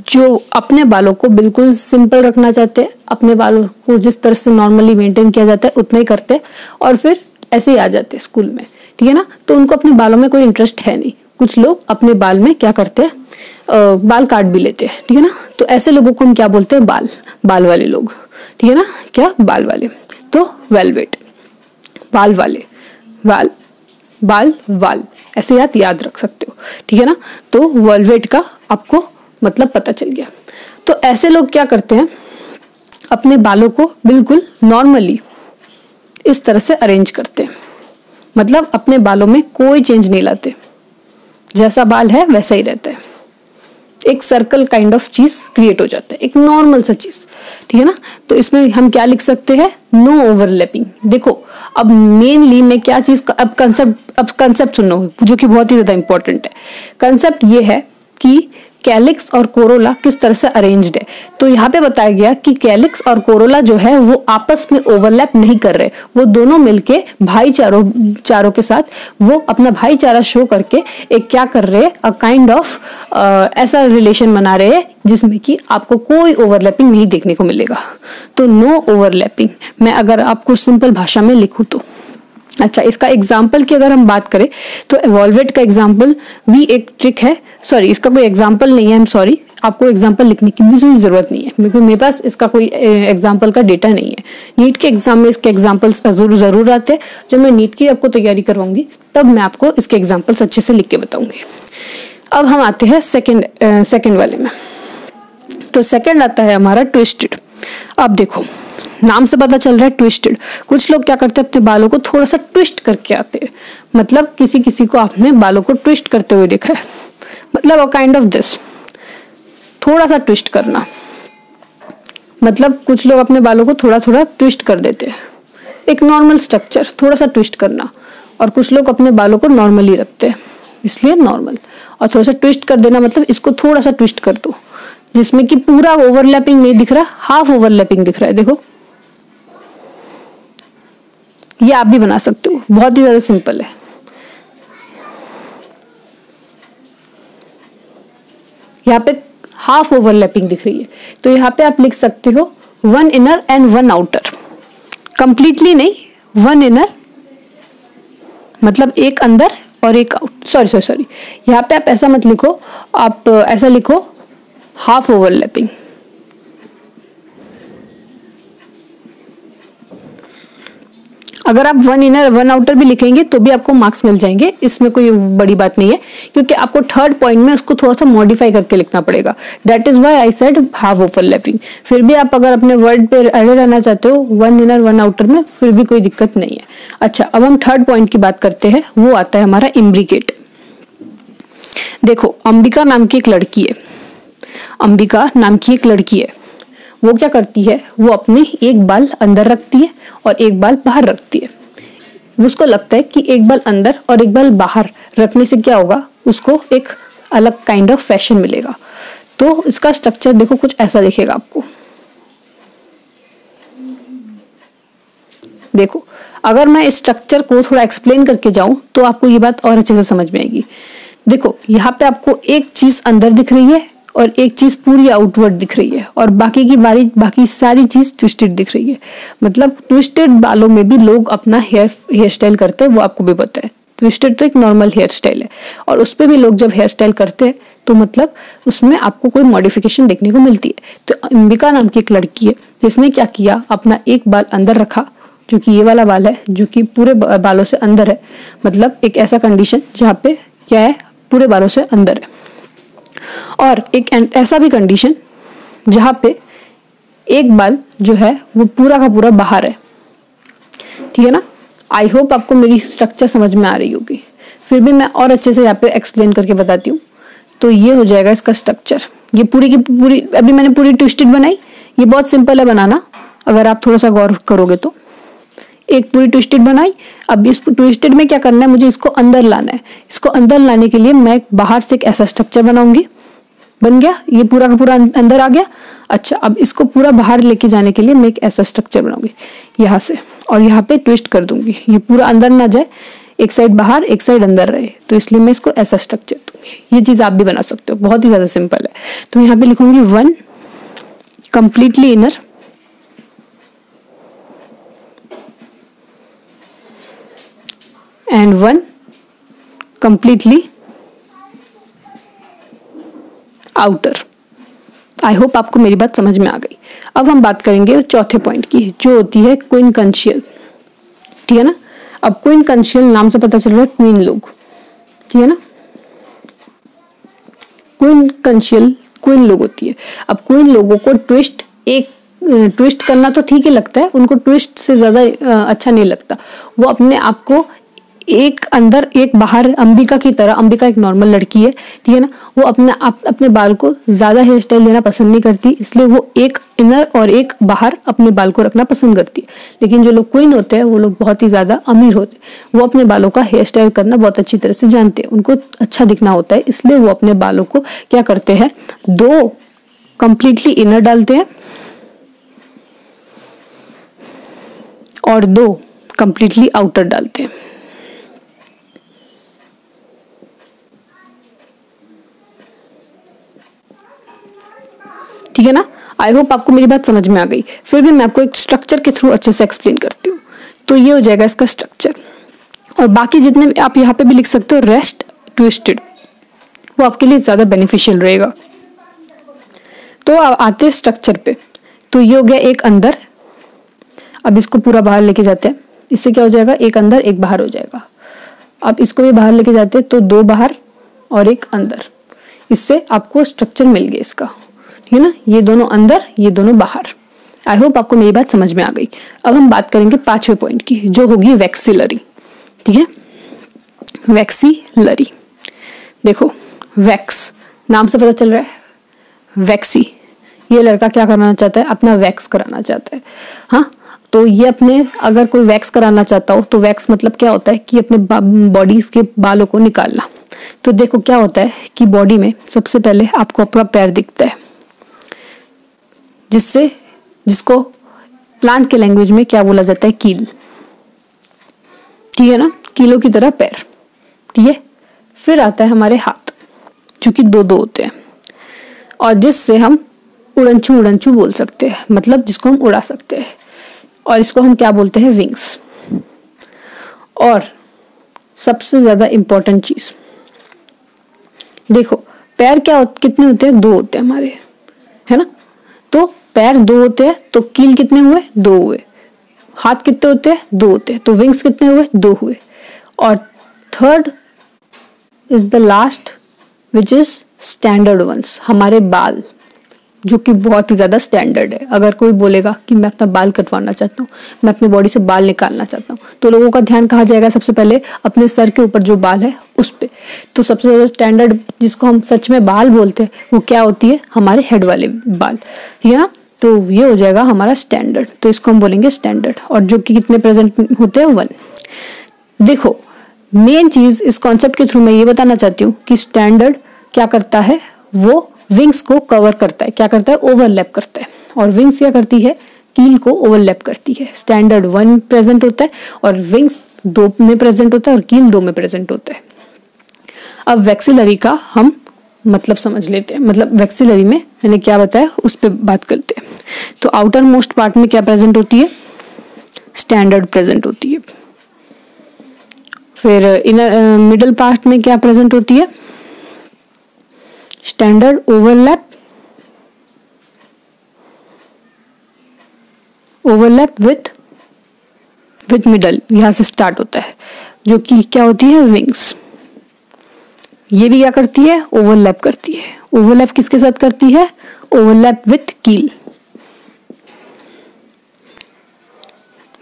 Speaker 1: जो अपने बालों को बिल्कुल सिंपल रखना चाहते हैं, अपने बालों को जिस तरह से नॉर्मली मेंटेन किया जाता है उतना ही करते हैं, और फिर ऐसे ही आ जाते हैं स्कूल में, ठीक है ना। तो उनको अपने बालों में कोई इंटरेस्ट है नहीं। कुछ लोग अपने बाल में क्या करते हैं, बाल काट भी लेते हैं, ठीक है ना। तो ऐसे लोगों को हम क्या बोलते हैं, बाल वाले लोग, ठीक है ना। क्या? बाल वाले। तो वेलवेट, बाल वाले, बाल ऐसे याद रख सकते हो, ठीक है ना। तो वेलवेट का आपको मतलब पता चल गया। तो ऐसे लोग क्या करते हैं, अपने बालों को बिल्कुल नॉर्मली इस तरह से अरेंज करते हैं, मतलब अपने बालों में कोई चेंज नहीं लाते, जैसा बाल है वैसा ही रहता है। एक सर्कल काइंड ऑफ चीज क्रिएट हो जाता है, एक नॉर्मल सा चीज, ठीक है ना। तो इसमें हम क्या लिख सकते हैं, नो ओवरलैपिंग। देखो अब मेनली मैं क्या चीज, अब कंसेप्ट सुनो जो कि बहुत ही ज्यादा इंपॉर्टेंट है। कंसेप्ट ये है कि कैलिक्स और कोरोला किस तरह से अरेंज्ड है। तो यहाँ पे बताया गया कि कैलिक्स और कोरोला जो है वो आपस में ओवरलैप नहीं कर रहे, वो दोनों मिलके भाईचारों के साथ वो अपना भाईचारा शो करके एक क्या कर रहे हैं, अ काइंड ऑफ ऐसा रिलेशन बना रहे हैं जिसमें कि आपको कोई ओवरलैपिंग नहीं देखने को मिलेगा। तो नो ओवरलैपिंग, मैं अगर आपको सिंपल भाषा में लिखूं तो। अच्छा, इसका एग्जाम्पल की अगर हम बात करें तो वेलवेट का एग्जाम्पल भी एक ट्रिक है, सॉरी इसका कोई एग्जाम्पल नहीं है, आई एम सॉरी, आपको एग्जाम्पल लिखने की भी जरूरत नहीं है क्योंकि मेरे पास इसका कोई एग्जाम्पल का डेटा नहीं है। नीट के एग्जाम में इसके एग्जाम्पल्स जरूर आते हैं। जब मैं नीट की आपको तैयारी करवाऊंगी तब मैं आपको इसके एग्जाम्पल्स अच्छे से लिख के बताऊंगी। अब हम आते हैं सेकेंड वाले में। तो सेकेंड आता है हमारा ट्विस्टेड। अब देखो नाम से पता चल रहा है ट्विस्टेड। कुछ लोग क्या करते हैं, अपने बालों को थोड़ा सा ट्विस्ट करके आते हैं, मतलब किसी को आपने बालों को ट्विस्ट करते हुए देखा है, मतलब अ काइंड ऑफ दिस, थोड़ा सा ट्विस्ट करना, मतलब कुछ लोग अपने बालों को थोड़ा ट्विस्ट कर देते हैं, एक नॉर्मल स्ट्रक्चर थोड़ा सा ट्विस्ट करना, और कुछ लोग अपने बालों को नॉर्मली रखते हैं इसलिए नॉर्मल, और थोड़ा सा ट्विस्ट कर देना मतलब इसको थोड़ा सा ट्विस्ट कर दो जिसमें कि पूरा ओवरलैपिंग नहीं दिख रहा, हाफ ओवरलैपिंग दिख रहा है। देखो ये आप भी बना सकते हो, बहुत ही ज्यादा सिंपल है। यहाँ पे हाफ ओवरलैपिंग दिख रही है तो यहाँ पे आप लिख सकते हो one inner and one outer, completely नहीं, वन इनर मतलब एक अंदर और एक आउट, सॉरी यहाँ पे आप ऐसा मत लिखो, आप ऐसा लिखो हाफ ओवरलैपिंग। अगर आप वन इनर वन आउटर भी लिखेंगे तो भी आपको मार्क्स मिल जाएंगे, इसमें कोई बड़ी बात नहीं है, क्योंकि आपको थर्ड पॉइंट में उसको थोड़ा सा मॉडिफाई करके लिखना पड़ेगा। That is why I said half overlapping. फिर भी आप अगर अपने वर्ड पे अड़े रहना चाहते हो वन इनर वन आउटर में, फिर भी कोई दिक्कत नहीं है। अच्छा, अब हम थर्ड पॉइंट की बात करते हैं, वो आता है हमारा इम्ब्रिकेट। देखो, अंबिका नाम की एक लड़की है, अंबिका नाम की एक लड़की है, वो क्या करती है, वो अपने एक बाल अंदर रखती है और एक बाल बाहर रखती है। उसको लगता है कि एक बाल अंदर और एक बाल बाहर रखने से क्या होगा, उसको एक अलग काइंड ऑफ फैशन मिलेगा। तो इसका स्ट्रक्चर देखो कुछ ऐसा दिखेगा आपको। देखो, अगर मैं इस स्ट्रक्चर को थोड़ा एक्सप्लेन करके जाऊं तो आपको ये बात और अच्छे से समझ में आएगी। देखो, यहाँ पे आपको एक चीज अंदर दिख रही है और एक चीज पूरी आउटवर्ड दिख रही है, और बाकी सारी चीज ट्विस्टेड दिख रही है। मतलब ट्विस्टेड बालों में भी लोग अपना हेयर स्टाइल करते हैं, वो आपको भी पता है। ट्विस्टेड तो एक नॉर्मल हेयर स्टाइल है, और उस पर भी लोग जब हेयर स्टाइल करते हैं तो मतलब उसमें आपको कोई मॉडिफिकेशन देखने को मिलती है। तो अंबिका नाम की एक लड़की है जिसने क्या किया, अपना एक बाल अंदर रखा, जो कि ये वाला बाल है, जो कि पूरे बालों से अंदर है। मतलब एक ऐसा कंडीशन जहाँ पे क्या है, पूरे बालों से अंदर है, और एक ऐसा भी कंडीशन जहां पे एक बाल जो है वो पूरा का पूरा बाहर है। ठीक है ना? आई होप आपको मेरी स्ट्रक्चर समझ में आ रही होगी। फिर भी मैं और अच्छे से यहाँ पे एक्सप्लेन करके बताती हूँ। तो ये हो जाएगा इसका स्ट्रक्चर। ये पूरी की पूरी अभी मैंने पूरी ट्विस्टेड बनाई। ये बहुत सिंपल है बनाना, अगर आप थोड़ा सा गौर करोगे तो। एक पूरी ट्विस्टेड बनाई। अब इस ट्विस्टेड में क्या करना है, मुझे इसको अंदर लाना है। इसको अंदर लाने के लिए मैं बाहर से एक ऐसा स्ट्रक्चर बनाऊंगी। बन गया, ये पूरा का पूरा अंदर आ गया। अच्छा, अब इसको पूरा बाहर लेके जाने के लिए मैं एक ऐसा स्ट्रक्चर बनाऊंगी यहाँ से, और यहाँ पे ट्विस्ट कर दूंगी। ये पूरा अंदर ना जाए, एक साइड बाहर एक साइड अंदर रहे, तो इसलिए मैं इसको ऐसा स्ट्रक्चर दूंगी। ये चीज आप भी बना सकते हो, बहुत ही ज्यादा सिंपल है। तो यहाँ पे लिखूंगी one completely inner, and one completely outer. I hope आपको मेरी बात समझ में आ गई। अब हम बात करेंगे चौथे पॉइंट की, जो होती है क्वीनकंशियल। ठीक है ना? अब क्वीनकंशियल नाम से पता चल रहा है क्वीन लोग। ठीक है ना? क्वीनकंशियल क्वीन लोग होती है। अब क्वीन लोगों को ट्विस्ट करना तो ठीक ही लगता है, उनको ट्विस्ट से ज्यादा अच्छा नहीं लगता। वो अपने आप को एक अंदर एक बाहर, अंबिका की तरह, अंबिका एक नॉर्मल लड़की है, ठीक है ना, वो अपने बाल को ज्यादा हेयर स्टाइल देना पसंद नहीं करती, इसलिए वो एक इनर और एक बाहर अपने बाल को रखना पसंद करती है। लेकिन जो लोग क्वीन होते हैं वो लोग बहुत ही ज्यादा अमीर होते हैं, वो अपने बालों का हेयर स्टाइल करना बहुत अच्छी तरह से जानते हैं, उनको अच्छा दिखना होता है, इसलिए वो अपने बालों को क्या करते हैं, दो कंप्लीटली इनर डालते हैं और दो कंप्लीटली आउटर डालते हैं। ठीक है ना? आई होप आपको मेरी बात समझ में आ गई। फिर भी मैं आपको एक स्ट्रक्चर के थ्रू अच्छे से एक्सप्लेन करती हूँ। तो ये हो जाएगा इसका स्ट्रक्चर, और बाकी जितने भी आप यहाँ पे भी लिख सकते हो रेस्ट ट्विस्टेड, वो आपके लिए ज्यादा बेनिफिशियल रहेगा। तो आते हैं स्ट्रक्चर पे। तो ये हो गया एक अंदर। अब इसको पूरा बाहर लेके जाते हैं, इससे क्या हो जाएगा, एक अंदर एक बाहर हो जाएगा। अब इसको भी बाहर लेके जाते हैं तो दो बाहर और एक अंदर, इससे आपको स्ट्रक्चर मिल गया इसका। ठीक है ना? ये दोनों अंदर, ये दोनों बाहर। आई होप आपको मेरी बात समझ में आ गई। अब हम बात करेंगे पांचवें पॉइंट की, जो होगी वैक्सिलरी। ठीक है? वैक्सिलरी। देखो, वैक्स नाम से पता चल रहा है, वैक्सी, ये लड़का क्या कराना चाहता है, अपना वैक्स कराना चाहता है। हाँ, तो ये अपने, अगर कोई वैक्स कराना चाहता हो तो वैक्स मतलब क्या होता है कि अपने बॉडी के बालों को निकालना। तो देखो क्या होता है कि बॉडी में सबसे पहले आपको अपना पैर दिखता है, जिसको प्लांट के लैंग्वेज में क्या बोला जाता है, कील। ठीक है ना? कीलों की तरह पैर। ठीक है? फिर आता है हमारे हाथ, जो कि दो दो होते हैं, और जिससे हम उड़नछू उड़नछू बोल सकते हैं, मतलब जिसको हम उड़ा सकते हैं, और इसको हम क्या बोलते हैं, विंग्स। और सबसे ज्यादा इंपॉर्टेंट चीज देखो, पैर कितने होते हैं, 2 होते हैं हमारे, है ना। तो पैर 2 होते हैं, तो कील कितने हुए, 2 हुए। हाथ कितने होते हैं, 2 होते हैं, तो विंग्स कितने हुए, 2 हुए। और third is the last which is standard ones, हमारे बाल, जो कि बहुत ही ज्यादा स्टैंडर्ड है। अगर कोई बोलेगा कि मैं अपना बाल कटवाना चाहता हूँ, मैं अपनी बॉडी से बाल निकालना चाहता हूँ, तो लोगों का ध्यान कहाँ जाएगा, सबसे पहले अपने सर के ऊपर जो बाल है उस पे। तो सबसे ज्यादा स्टैंडर्ड जिसको हम सच में बाल बोलते हैं वो क्या होती है, हमारे हेड वाले बाल, ठीक है ना। तो ये हो जाएगा हमारा स्टैंडर्ड, तो इसको हम बोलेंगे स्टैंडर्ड। और जो कि कितने प्रेजेंट होते हैं, 1। देखो, मेन चीज इस कॉन्सेप्ट के थ्रू मैं ये बताना चाहती हूँ कि स्टैंडर्ड क्या करता है, वो विंग्स को कवर करता है, क्या करता है, ओवरलैप करता है। और विंग्स क्या करती है, कील को ओवरलैप करती है। स्टैंडर्ड 1 प्रेजेंट होता है और विंग्स 2 में प्रेजेंट होता है और कील 2 में प्रेजेंट होता है। अब वैक्सिलरी का हम मतलब समझ लेते हैं, मतलब वैक्सिलरी में मैंने क्या बताया उस पर बात करते हैं। तो आउटर मोस्ट पार्ट में क्या प्रेजेंट होती है, स्टैंडर्ड प्रेजेंट होती है। फिर इनर मिडल पार्ट में क्या प्रेजेंट होती है, स्टैंडर्ड ओवरलैप विथ मिडल, यहां से स्टार्ट होता है, जो कि क्या होती है, विंग्स। ये भी क्या करती है, ओवरलैप करती है। ओवरलैप किसके साथ करती है, ओवरलैप विथ कील,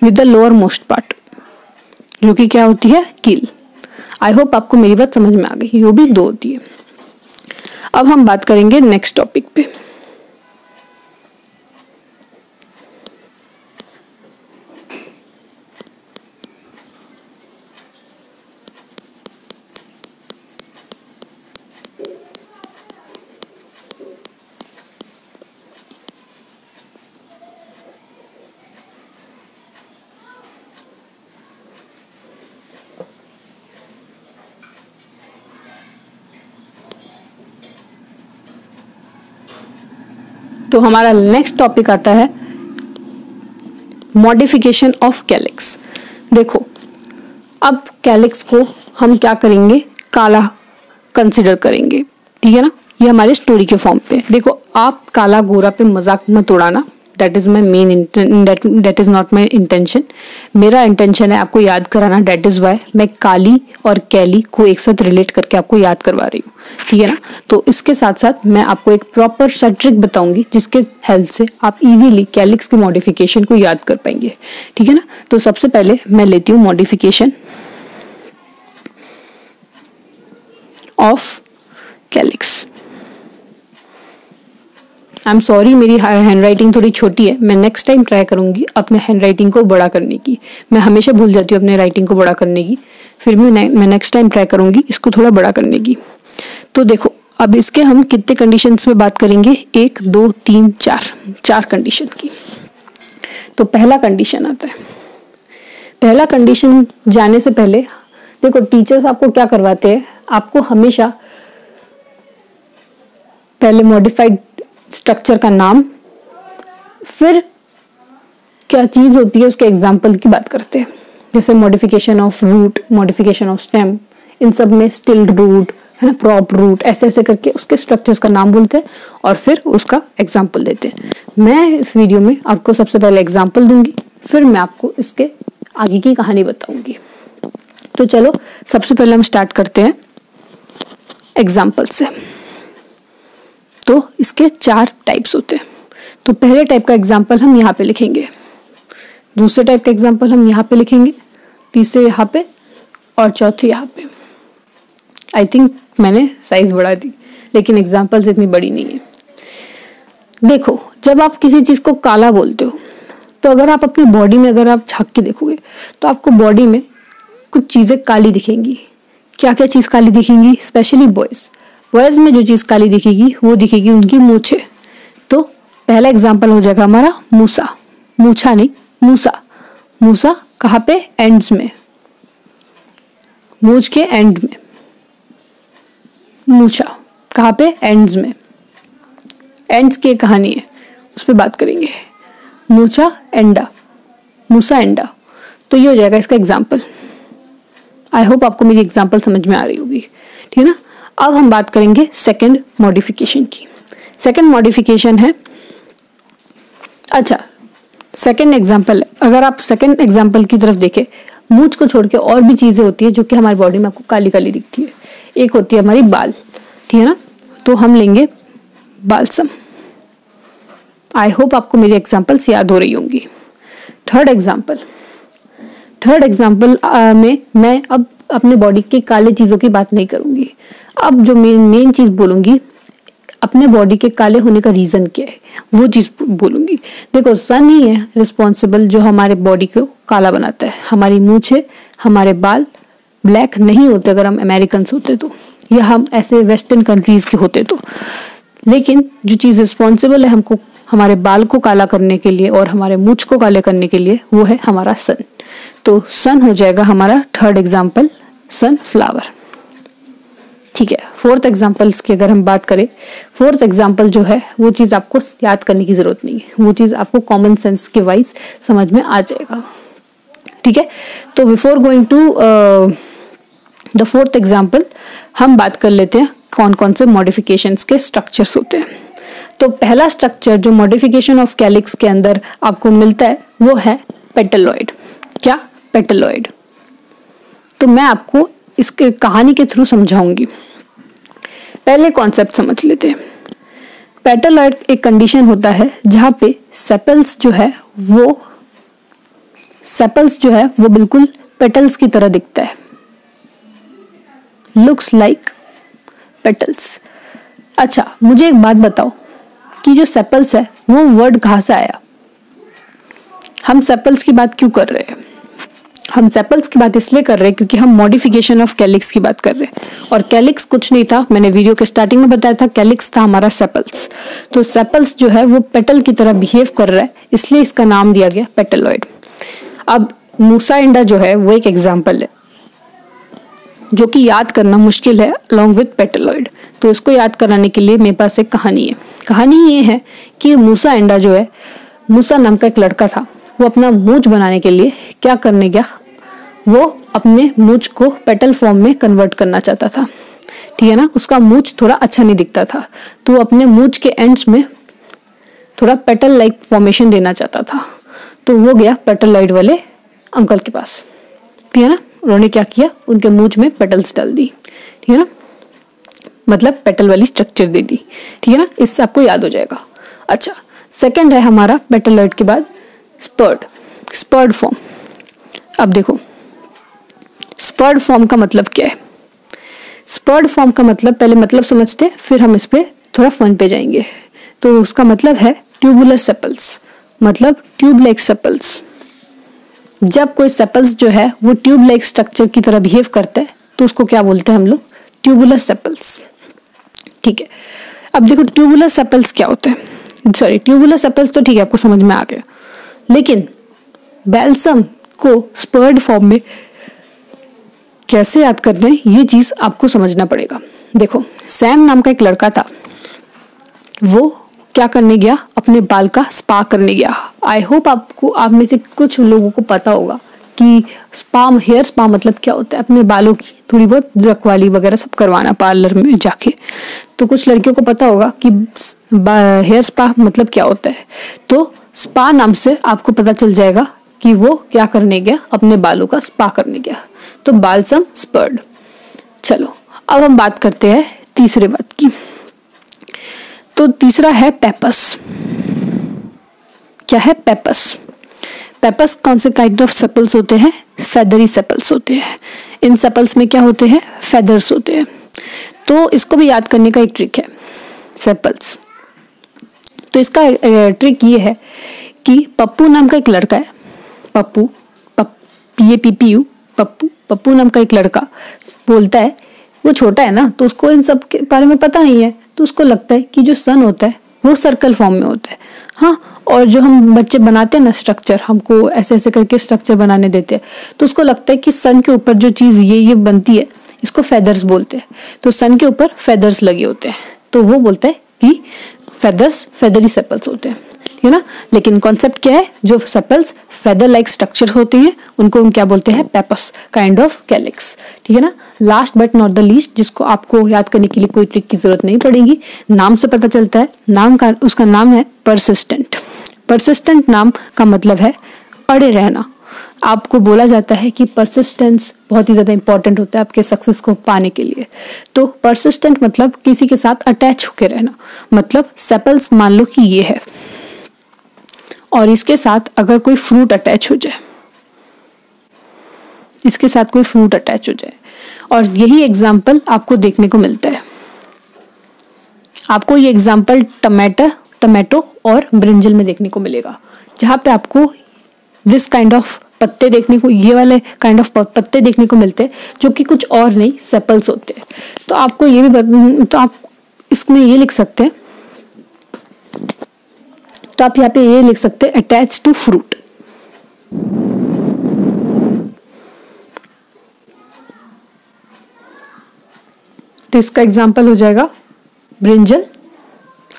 Speaker 1: with the lower most part, जो कि क्या होती है, कील। आई होप आपको मेरी बात समझ में आ गई, वो भी 2 होती है। अब हम बात करेंगे नेक्स्ट टॉपिक पे। तो हमारा नेक्स्ट टॉपिक आता है मॉडिफिकेशन ऑफ कैलिक्स। देखो, अब कैलिक्स को हम क्या करेंगे, काला कंसिडर करेंगे, ठीक है ना। ये हमारे स्टोरी के फॉर्म पे। देखो, आप काला गोरा पे मजाक मत उड़ाना, that is my main, that is not my intention. मेरा इंटेंशन है आपको याद कराना, दैट इज वाई मैं काली और कैली को एक साथ रिलेट करके आपको याद करवा रही हूँ, ठीक है ना। तो इसके साथ साथ मैं आपको एक प्रॉपर सा ट्रिक बताऊंगी जिसके हेल्प से आप इजीली कैलिक्स के मॉडिफिकेशन को याद कर पाएंगे, ठीक है ना। तो सबसे पहले मैं लेती हूँ modification of calyx. I am sorry, मेरी हैंड राइटिंग थोड़ी छोटी है, मैं नेक्स्ट टाइम ट्राई करूंगी अपने हैंड राइटिंग को बड़ा करने की। मैं हमेशा भूल जाती हूँ अपने राइटिंग को बड़ा करने की, फिर भी मैं नेक्स्ट टाइम ट्राई करूंगी इसको थोड़ा बड़ा करने की। तो देखो, अब इसके हम कितने कंडीशंस में बात करेंगे, 1 2 3 4 कंडीशन की। तो पहला कंडीशन आता है, पहला कंडीशन जाने से पहले देखो, टीचर्स आपको क्या करवाते हैं, आपको हमेशा पहले मॉडिफाइड स्ट्रक्चर का नाम, फिर क्या चीज होती है उसके एग्जाम्पल की बात करते हैं। जैसे modification of root, modification of stem, इन सब में स्टिल्ड रूट है ना, प्रॉप रूट, ऐसे ऐसे करके उसके स्ट्रक्चर्स का नाम बोलते हैं और फिर उसका एग्जाम्पल देते हैं। मैं इस वीडियो में आपको सबसे पहले एग्जाम्पल दूंगी, फिर मैं आपको इसके आगे की कहानी बताऊंगी। तो चलो, सबसे पहले हम स्टार्ट करते हैं एग्जाम्पल से। तो इसके 4 टाइप्स होते हैं। तो पहले टाइप का एग्जाम्पल हम यहाँ पे लिखेंगे, दूसरे टाइप का एग्जाम्पल हम यहाँ पे लिखेंगे, तीसरे यहाँ पे और चौथे यहाँ पे। आई थिंक मैंने साइज बढ़ा दी, लेकिन एग्जाम्पल्स इतनी बड़ी नहीं है। देखो, जब आप किसी चीज को काला बोलते हो, तो अगर आप अपनी बॉडी में अगर आप झांक के देखोगे तो आपको बॉडी में कुछ चीजें काली दिखेंगी। क्या क्या चीज काली दिखेंगी, स्पेशली बॉयज में जो चीज काली दिखेगी वो दिखेगी उनकी मूछें। तो पहला एग्जाम्पल हो जाएगा हमारा मूसा, मूछा नहीं मूसा। मूसा कहाँ पे, एंड्स में, मूछ के एंड में, मूछा कहाँ पे, एंड्स में। एंड्स की कहानी है, उस पर बात करेंगे। मूसा एंडा, तो ये हो जाएगा इसका एग्जाम्पल। आई होप आपको मेरी एग्जाम्पल समझ में आ रही होगी, ठीक है ना। अब हम बात करेंगे सेकंड मॉडिफिकेशन की। सेकंड मॉडिफिकेशन है, अच्छा सेकंड एग्जाम्पल, अगर आप सेकंड एग्जाम्पल की तरफ देखें, मूंछ को छोड़ के और भी चीजें होती है जो कि हमारी बॉडी में आपको काली काली दिखती है। एक होती है हमारी बाल, ठीक है ना, तो हम लेंगे बालसम। आई होप आपको मेरी एग्जाम्पल्स याद हो रही होंगी। थर्ड एग्जाम्पल में मैं अब अपने बॉडी के काले चीजों की बात नहीं करूंगी। अब जो मेन चीज बोलूंगी, अपने बॉडी के काले होने का रीजन क्या है वो चीज बोलूंगी। देखो, सन ही है रिस्पॉन्सिबल जो हमारे बॉडी को काला बनाता है। हमारी मूंछें, हमारे बाल ब्लैक नहीं होते अगर हम अमेरिकन होते तो, या हम ऐसे वेस्टर्न कंट्रीज के होते तो। लेकिन जो चीज रिस्पॉन्सिबल है हमको हमारे बाल को काला करने के लिए और हमारे मूंछ को काले करने के लिए, वो है हमारा सन। तो सन हो जाएगा हमारा थर्ड एग्जाम्पल, सनफ्लावर। ठीक है, फोर्थ एग्जाम्पल्स की अगर हम बात करें, फोर्थ एग्जाम्पल जो है वो चीज आपको याद करने की जरूरत नहीं है, वो चीज आपको कॉमन सेंस के वाइज समझ में आ जाएगा। ठीक है, तो before going to the fourth example, हम बात कर लेते हैं कौन कौन से मॉडिफिकेशंस के स्ट्रक्चर्स होते हैं। तो पहला स्ट्रक्चर जो मॉडिफिकेशन ऑफ कैलिक्स के अंदर आपको मिलता है वो है पेटलॉइड। क्या? पेटलॉइड। तो मैं आपको इसके कहानी के थ्रू समझाऊंगी। पहले कॉन्सेप्ट समझ लेते हैं। पेटलॉइड एक कंडीशन होता है जहां पे सेपल्स जो है वो बिल्कुल पेटल्स की तरह दिखता है, लुक्स लाइक पेटल्स। अच्छा, मुझे एक बात बताओ कि जो सेपल्स है वो वर्ड कहां से आया? हम सेपल्स की बात क्यों कर रहे हैं? हम सेपल्स की बात इसलिए कर रहे हैं क्योंकि हम मॉडिफिकेशन ऑफ कैलिक्स की बात कर रहे हैं, और कैलिक्स कुछ नहीं था, मैंने वीडियो के स्टार्टिंग में बताया था, कैलिक्स था हमारा सेपल्स। तो सेपल्स जो है वो पेटल की तरह बिहेव कर रहा है, इसलिए इसका नाम दिया गया पेटलॉइड। अब मूसा एंडा जो है वो एक एग्जाम्पल है जो कि याद करना मुश्किल है अलॉन्ग विद पेटलॉइड। तो इसको याद कराने के लिए मेरे पास एक कहानी है। कहानी ये है कि मूसा एंडा जो है, मूसा नाम का एक लड़का था, वो अपना मूंछ बनाने के लिए क्या करने गया, वो अपने मूंछ को पेटल फॉर्म में कन्वर्ट करना चाहता था। ठीक है ना, उसका मूंछ थोड़ा अच्छा नहीं दिखता था, तो वो अपने मूंछ के एंड्स में थोड़ा पेटल लाइक फॉर्मेशन देना चाहता था। तो वो गया पेटलॉइड वाले अंकल के पास। ठीक है ना, उन्होंने क्या किया, उनके मूंछ में पेटल्स डाल दी। ठीक है ना, मतलब पेटल वाली स्ट्रक्चर दे दी। ठीक है ना, इससे आपको याद हो जाएगा। अच्छा, सेकंड है हमारा पेटलॉइड के बाद स्पर्ड फॉर्म। अब देखो, स्पर्ड फॉर्म का मतलब क्या है? स्पर्ड फॉर्म का मतलब पहले मतलब समझते हैं, फिर हम इस पे थोड़ा फन पे जाएंगे। तो उसका मतलब है ट्यूबुलर सेपल्स, मतलब ट्यूब लाइक सेपल्स। जब कोई सेपल्स जो है वो ट्यूब लाइक स्ट्रक्चर की तरह बिहेव करता है तो उसको क्या बोलते हैं हम लोग? Tubular sepals. ठीक है, अब देखो ट्यूबुलर सेपल्स क्या होते हैं। सॉरी, ट्यूबुलर सेपल्स तो ठीक है, आपको समझ में आ गया, लेकिन बैल्सम को स्पर्ड फॉर्म में कैसे याद करना है ये चीज आपको समझना पड़ेगा। देखो, सैम नाम का एक लड़का था, वो क्या करने गया, अपने बाल का स्पा करने गया। आई होप आपको, आप में से कुछ लोगों को पता होगा कि हेयर स्पा मतलब क्या होता है। अपने बालों की थोड़ी बहुत रखवाली वगैरह सब करवाना पार्लर में जाके। तो कुछ लड़कियों को पता होगा कि हेयर स्पा मतलब क्या होता है। तो स्पा नाम से आपको पता चल जाएगा कि वो क्या करने गया, अपने बालों का स्पा करने गया। तो बालसम स्पर्ड। चलो, अब हम बात करते हैं तीसरे बात की। तो तीसरा है पेपस। क्या है पेपस? पेपस कौन से काइंड ऑफ सेपल्स होते हैं? फेदरी सेपल्स होते हैं। इन सेपल्स में क्या होते हैं? फेदर्स होते हैं। तो इसको भी याद करने का एक ट्रिक है, सेपल्स। तो इसका ट्रिक ये है कि पप्पू नाम का एक लड़का है, पप्पू नाम का एक लड़का बोलता है, वो छोटा है ना, तो उसको इन सब के बारे में पता नहीं है, तो उसको लगता है कि जो सन होता है वो सर्कल फॉर्म में होता है। हाँ, और जो हम बच्चे बनाते हैं ना स्ट्रक्चर, हमको ऐसे ऐसे करके स्ट्रक्चर बनाने देते हैं, तो उसको लगता है कि सन के ऊपर जो चीज ये बनती है इसको फेदर्स बोलते हैं। तो सन के ऊपर फेदर्स लगे होते हैं, तो वो बोलता है कि फेदर्स फेदरी सेपल्स होते हैं, ठीक है ना। लेकिन कॉन्सेप्ट क्या है, जो सेपल्स फेदर लाइक स्ट्रक्चर होते हैं उनको हम क्या बोलते हैं, पेपस काइंड ऑफ कैलिक्स, ठीक है ना। Last but not the least, जिसको आपको याद करने के लिए कोई ट्रिक की जरूरत नहीं पड़ेगी, नाम से पता चलता है, उसका नाम है परसिस्टेंट। परसिस्टेंट नाम का मतलब है अड़े रहना। आपको बोला जाता है कि परसिस्टेंस बहुत ही ज्यादा इंपॉर्टेंट होता है आपके सक्सेस को पाने के लिए। तो परसिस्टेंट मतलब किसी के साथ अटैच होकर रहना। मतलब सेपल्स मान लो कि ये है और इसके साथ अगर कोई फ्रूट अटैच हो जाए, इसके साथ कोई फ्रूट अटैच हो जाए, और यही एग्जाम्पल आपको देखने को मिलता है। आपको ये एग्जाम्पल टमाटो और ब्रिंजल में देखने को मिलेगा, जहां पे आपको जिस काइंड ऑफ पत्ते देखने को, ये वाले काइंड ऑफ पत्ते देखने को मिलते हैं, जो कि कुछ और नहीं सेपल्स होते हैं। तो आपको ये भी तो आप इसमें ये लिख सकते हैं, तो आप यहाँ पे ये लिख सकते हैं अटैच टू फ्रूट। तो इसका एग्जाम्पल हो जाएगा ब्रिंजल।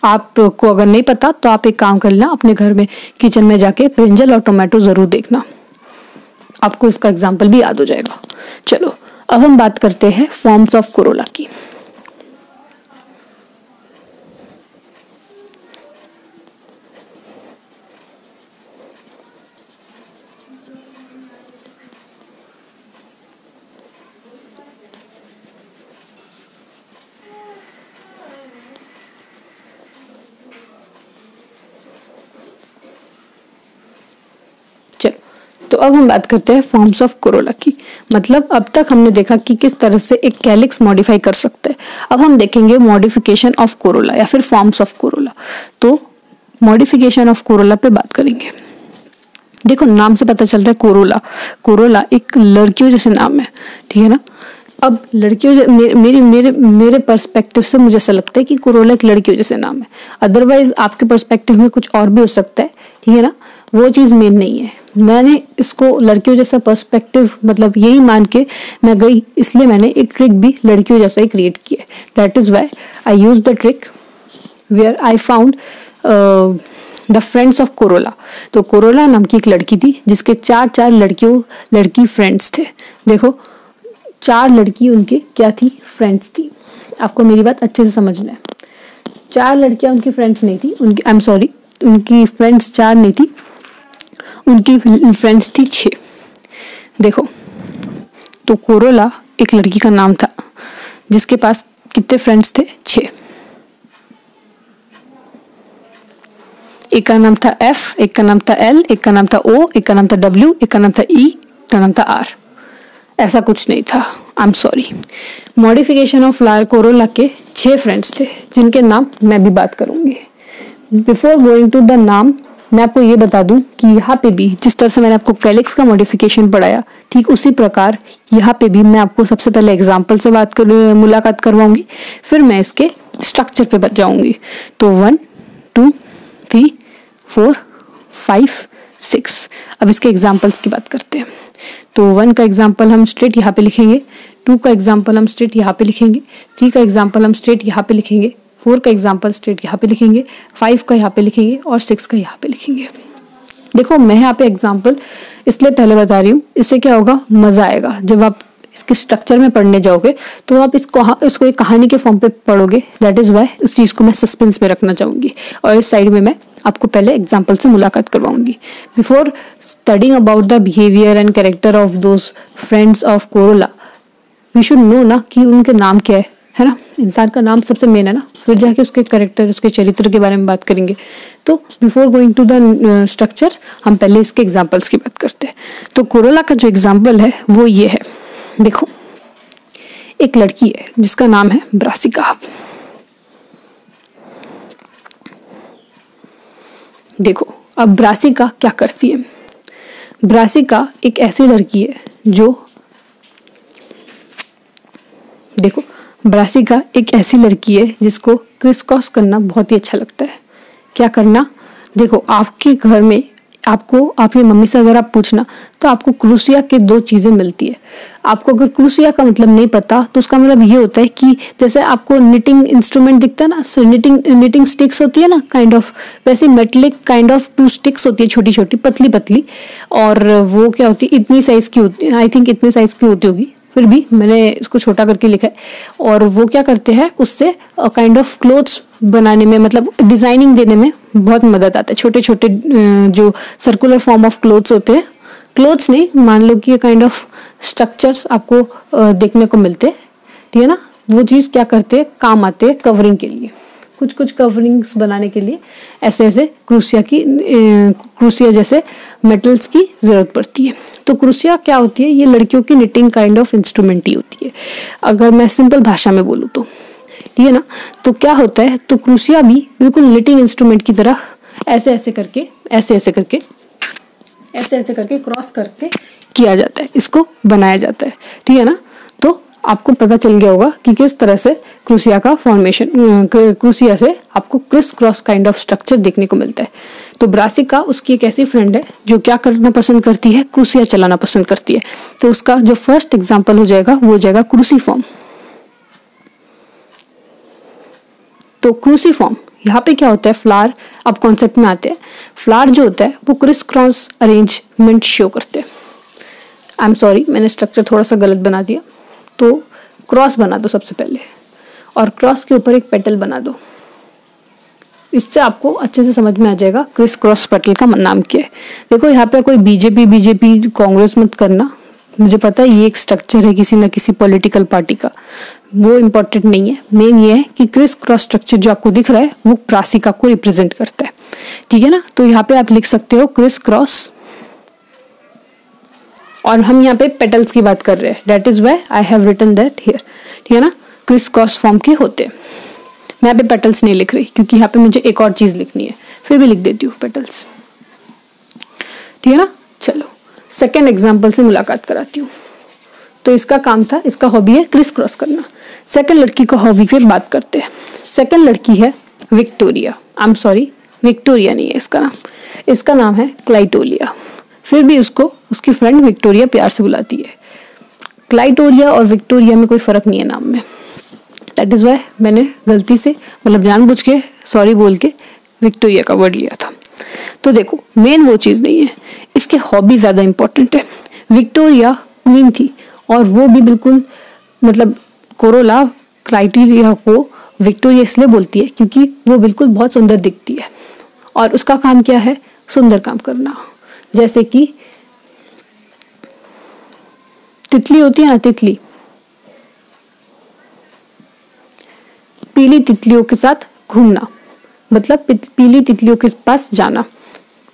Speaker 1: आपको अगर नहीं पता तो आप एक काम कर लेना, अपने घर में किचन में जाके ब्रिंजल और टोमेटो जरूर देखना, आपको इसका एग्जाम्पल भी याद हो जाएगा। चलो अब हम बात करते हैं फॉर्म्स ऑफ कोरोला की। तो अब हम बात करते हैं फॉर्म्स ऑफ कोरोला की। मतलब अब तक हमने देखा कि किस तरह से एक कैलिक्स मॉडिफाई कर सकते हैं। अब हम देखेंगे मॉडिफिकेशन ऑफ कोरोला या फिर फॉर्म्स ऑफ कोरोला। तो मॉडिफिकेशन ऑफ कोरोला पे बात करेंगे। देखो नाम से पता चल रहा है कोरोला, कोरोला एक लड़कियों जैसे नाम है, ठीक है ना। अब लड़कियों मेरे पर्सपेक्टिव से मुझे ऐसा लगता है कि कोरोला एक लड़कियों जैसे नाम है। अदरवाइज आपके पर्सपेक्टिव में कुछ और भी हो सकता है, ठीक है ना, वो चीज़ मेन नहीं है। मैंने इसको लड़कियों जैसा पर्सपेक्टिव मतलब यही मान के मैं गई, इसलिए मैंने एक ट्रिक भी लड़कियों जैसा ही क्रिएट किया। That is why I use the trick where I found the friends of corolla. तो कोरोला नाम की एक लड़की थी जिसके चार लड़की फ्रेंड्स थे। देखो 4 लड़की उनके क्या थी, फ्रेंड्स थी। आपको मेरी बात अच्छे से समझना है। 4 लड़कियां उनकी फ्रेंड्स नहीं थी, उनकी फ्रेंड्स 4 नहीं थी, उनकी फ्रेंड्स थी 6। देखो तो कोरोला एक लड़की का नाम था जिसके पास कितने फ्रेंड्स थे, 6। एक का नाम था एफ, एक का नाम था एल, एक का नाम था ओ, एक का नाम था डब्ल्यू, एक का नाम था ई, एक का नाम था आर। ऐसा कुछ नहीं था, I am sorry. Modification of flower Corolla के 6 फ्रेंड्स थे जिनके नाम मैं भी बात करूंगी। बिफोर गोइंग टू द नाम मैं आपको ये बता दूं कि यहाँ पे भी जिस तरह से मैंने आपको कैलिक्स का मॉडिफिकेशन पढ़ाया, ठीक उसी प्रकार यहाँ पे भी मैं आपको सबसे पहले एग्जाम्पल से मुलाकात करवाऊंगी, फिर मैं इसके स्ट्रक्चर पे जाऊंगी। तो 1 2 3 4 5 6। अब इसके एग्जाम्पल्स की बात करते हैं। तो 1 का एग्जाम्पल हम स्ट्रेट यहाँ पे लिखेंगे, 2 का एग्जाम्पल हम स्ट्रेट यहाँ पे लिखेंगे, 3 का एग्जाम्पल हम स्ट्रेट यहाँ पे लिखेंगे, 4 का एग्जाम्पल स्ट्रेट यहाँ पे लिखेंगे, 5 का यहाँ पे लिखेंगे और 6 का यहाँ पे लिखेंगे। देखो मैं यहाँ पे एग्जाम्पल इसलिए पहले बता रही हूँ, इससे क्या होगा, मजा आएगा। जब आप इसके स्ट्रक्चर में पढ़ने जाओगे तो आप इसको एक कहानी के फॉर्म पे पढ़ोगे। दैट इज वाई उस चीज को मैं सस्पेंस में रखना चाहूंगी और इस साइड में मैं आपको पहले एग्जाम्पल से मुलाकात करवाऊंगी। Before studying about the behaviour and character of those friends of corolla, we should know ना कि उनके नाम क्या है ना। इंसान का नाम सबसे मेन है ना, फिर जाके उसके कैरेक्टर, उसके चरित्र के बारे में बात करेंगे। तो before going to the structure हम पहले इसके एग्जाम्पल्स की बात करते हैं। तो कोरोला का जो एग्जाम्पल है वो ये है। देखो एक लड़की है जिसका नाम है ब्रासिका। देखो अब ब्रासिका क्या करती है। ब्रासिका एक ऐसी लड़की है जो, देखो ब्रासिका एक ऐसी लड़की है जिसको क्रिस क्रॉस करना बहुत ही अच्छा लगता है। क्या करना, देखो आपके घर में आपको आपकी मम्मी से अगर आप पूछना तो आपको क्रूसिया के 2 चीजें मिलती है। आपको अगर क्रूसिया का मतलब नहीं पता तो उसका मतलब ये होता है कि जैसे आपको निटिंग इंस्ट्रूमेंट दिखता है ना, सो निटिंग स्टिक्स होती है ना काइंड ऑफ, वैसे मेटलिक काइंड ऑफ 2 स्टिक्स होती है, छोटी छोटी पतली पतली, और वो क्या होती है इतनी साइज की होती है, आई थिंक इतनी साइज की होती होगी, फिर भी मैंने इसको छोटा करके लिखा है। और वो क्या करते हैं, उससे काइंड ऑफ क्लोथ्स बनाने में, मतलब डिजाइनिंग देने में बहुत मदद आता है। छोटे छोटे जो सर्कुलर फॉर्म ऑफ क्लोथ्स होते हैं, क्लोथ्स नहीं, मान लो कि काइंड ऑफ स्ट्रक्चर्स आपको देखने को मिलते हैं, ठीक है ना, वो चीज़ क्या करते हैं, काम आते हैं कवरिंग के लिए, कुछ कुछ कवरिंग्स बनाने के लिए ऐसे ऐसे क्रूसिया जैसे मेटल्स की जरूरत पड़ती है। तो क्रूसिया क्या होती है, ये लड़कियों की निटिंग काइंड ऑफ इंस्ट्रूमेंट ही होती है, अगर मैं सिंपल भाषा में बोलूँ तो, ठीक है ना। तो क्या होता है, तो क्रूसिया भी बिल्कुल निटिंग इंस्ट्रूमेंट की तरह ऐसे ऐसे करके क्रॉस करके किया जाता है, इसको बनाया जाता है, ठीक है ना। तो आपको पता चल गया होगा कि किस तरह से क्रूसिया का फॉर्मेशन, क्रूसिया से आपको criss cross kind of structure देखने को मिलता है। तो ब्रासिका उसकी एक ऐसी फ्रेंड है जो क्या करना पसंद करती है, क्रूसिया चलाना पसंद करती है। तो उसका जो फर्स्ट एग्जाम्पल हो जाएगा वो हो जाएगा क्रूसीफॉर्म। तो क्रूसीफॉर्म यहाँ पे क्या होता है, फ्लावर, अब कॉन्सेप्ट में आते हैं। फ्लावर जो होता है वो क्रिस क्रॉस अरेंजमेंट शो करते हैं। आई एम सॉरी, मैंने स्ट्रक्चर थोड़ा सा गलत बना दिया। तो क्रॉस बना दो सबसे पहले, और क्रॉस के ऊपर एक पेटल बना दो। इससे आपको अच्छे से समझ में आ जाएगा क्रिस क्रॉस पेटल का नाम क्या है। देखो यहाँ पे कोई बीजेपी कांग्रेस मत करना, मुझे पता है ये एक स्ट्रक्चर है किसी ना किसी पॉलिटिकल पार्टी का, वो इम्पोर्टेंट नहीं है। मेन ये है कि क्रिस क्रॉस स्ट्रक्चर जो आपको दिख रहा है वो ब्रासिका को रिप्रेजेंट करता है, ठीक है ना। तो यहाँ पे आप लिख सकते हो क्रिस क्रॉस, और हम यहाँ पे पेटल्स की बात कर रहे हैं, that is why I have written that here, ठीक है ना। क्रिस क्रॉस फॉर्म के होते हैं। मैं यहाँ पे पेटल्स नहीं लिख रही क्योंकि यहाँ पे मुझे एक और चीज लिखनी है, फिर भी लिख देती हूँ पेटल्स, ठीक है ना। चलो सेकेंड एग्जाम्पल से मुलाकात कराती हूँ। तो इसका काम था, इसका हॉबी है क्रिस क्रॉस करना। सेकेंड लड़की का हॉबी पे बात करते हैं। सेकेंड लड़की है Victoria, I am sorry Victoria नहीं है इसका नाम, इसका नाम है क्लाइटोलिया। फिर भी उसको उसकी फ्रेंड विक्टोरिया प्यार से बुलाती है। क्लाइटोरिया और विक्टोरिया में कोई फर्क नहीं है नाम में, दैट इज वाई मैंने गलती से, मतलब जानबूझ के सॉरी बोल के विक्टोरिया का वर्ड लिया था। तो देखो मेन वो चीज़ नहीं है, इसके हॉबी ज़्यादा इंपॉर्टेंट है। विक्टोरिया क्वीन थी और वो भी बिल्कुल, मतलब कोरोला क्राइटेरिया को विक्टोरिया इसलिए बोलती है क्योंकि वो बिल्कुल बहुत सुंदर दिखती है, और उसका काम क्या है, सुंदर काम करना। जैसे कि तितली होती है ना, तितली, पीली तितलियों के साथ घूमना, मतलब पीली तितलियों के पास जाना,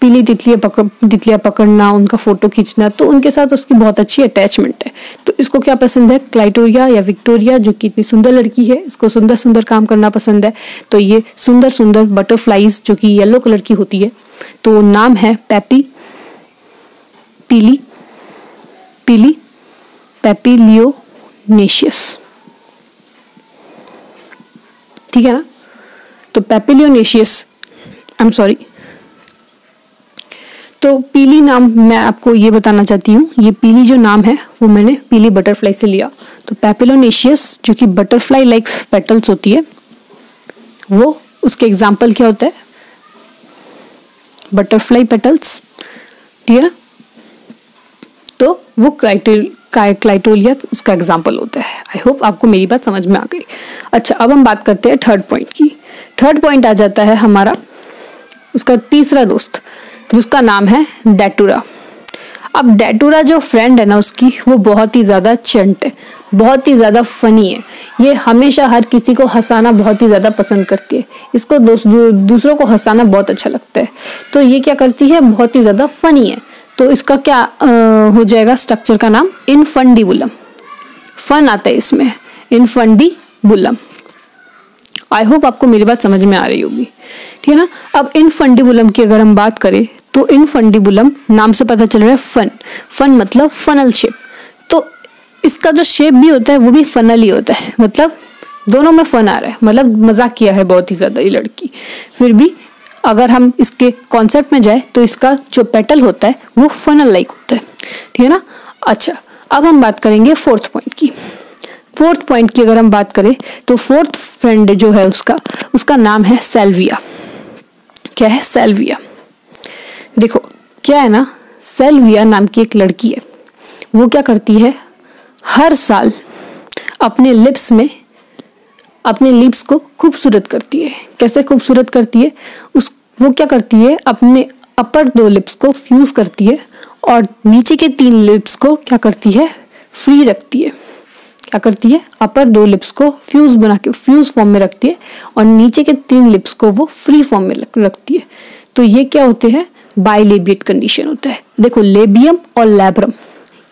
Speaker 1: पीली तितलियां पकड़ना, उनका फोटो खींचना, तो उनके साथ उसकी बहुत अच्छी अटैचमेंट है। तो इसको क्या पसंद है, क्लाइटोरिया या विक्टोरिया जो कि इतनी सुंदर लड़की है, इसको सुंदर सुंदर काम करना पसंद है। तो ये सुंदर सुंदर बटरफ्लाईज जो कि येलो कलर की होती है, तो नाम है पैपिलियोनेशियस, ठीक है ना। तो पैपिलियोनेशियस, आई एम सॉरी, तो पीली नाम मैं आपको ये बताना चाहती हूँ, ये पीली जो नाम है वो मैंने पीली बटरफ्लाई से लिया। तो पैपिलियोनेशियस जो कि बटरफ्लाई लाइक पेटल्स होती है, वो उसके एग्जाम्पल क्या होता है, बटरफ्लाई पेटल्स, ठीक है ना। तो वो क्लाइटोलिया उसका एग्जाम्पल होता है। आई होप आपको मेरी बात समझ में आ गई। अच्छा, अब हम बात करते हैं थर्ड पॉइंट की। थर्ड पॉइंट आ जाता है हमारा उसका तीसरा दोस्त, जिसका नाम है डेटुरा। अब डेटुरा जो फ्रेंड है ना उसकी, वो बहुत ही ज़्यादा चंट है, बहुत ही ज़्यादा फनी है। ये हमेशा हर किसी को हंसाना बहुत ही ज़्यादा पसंद करती है, इसको दूसरों को हंसाना बहुत अच्छा लगता है। तो ये क्या करती है, बहुत ही ज़्यादा फनी है। तो इसका क्या हो जाएगा, स्ट्रक्चर का नाम इनफंडिबुलम। फन आता है इसमें, इनफंडिबुलम। आई होप आपको मेरी बात समझ में आ रही होगी, ठीक है ना। अब इनफंडिबुलम की अगर हम बात करें तो इनफंडिबुलम नाम से पता चल रहा है फन मतलब फनल शेप। तो इसका जो शेप भी होता है वो भी फनल ही होता है, मतलब दोनों में फन आ रहा है, मतलब मजाक किया है बहुत ही ज्यादा ये लड़की। फिर भी अगर हम इसके कॉन्सेप्ट में जाए तो इसका जो पेटल होता है वो फनल लाइक होता है, ठीक है ना। अच्छा, अब हम बात करेंगे फोर्थ पॉइंट की। फोर्थ पॉइंट की अगर हम बात करें तो फोर्थ फ्रेंड जो है उसका नाम है सेल्विया। क्या है? सेल्विया। देखो क्या है ना, सेल्विया नाम की एक लड़की है, वो क्या करती है, हर साल अपने लिप्स को खूबसूरत करती है। कैसे खूबसूरत करती है? वो क्या करती है, अपने अपर 2 लिप्स को फ्यूज करती है और नीचे के 3 लिप्स को क्या करती है, फ्री रखती है। क्या करती है? अपर 2 लिप्स को फ्यूज फॉर्म में रखती है और नीचे के 3 लिप्स को वो फ्री फॉर्म में रखती है। तो ये क्या होते हैं? बाइलेबिएट कंडीशन होता है। देखो, लेबियम और लैब्रम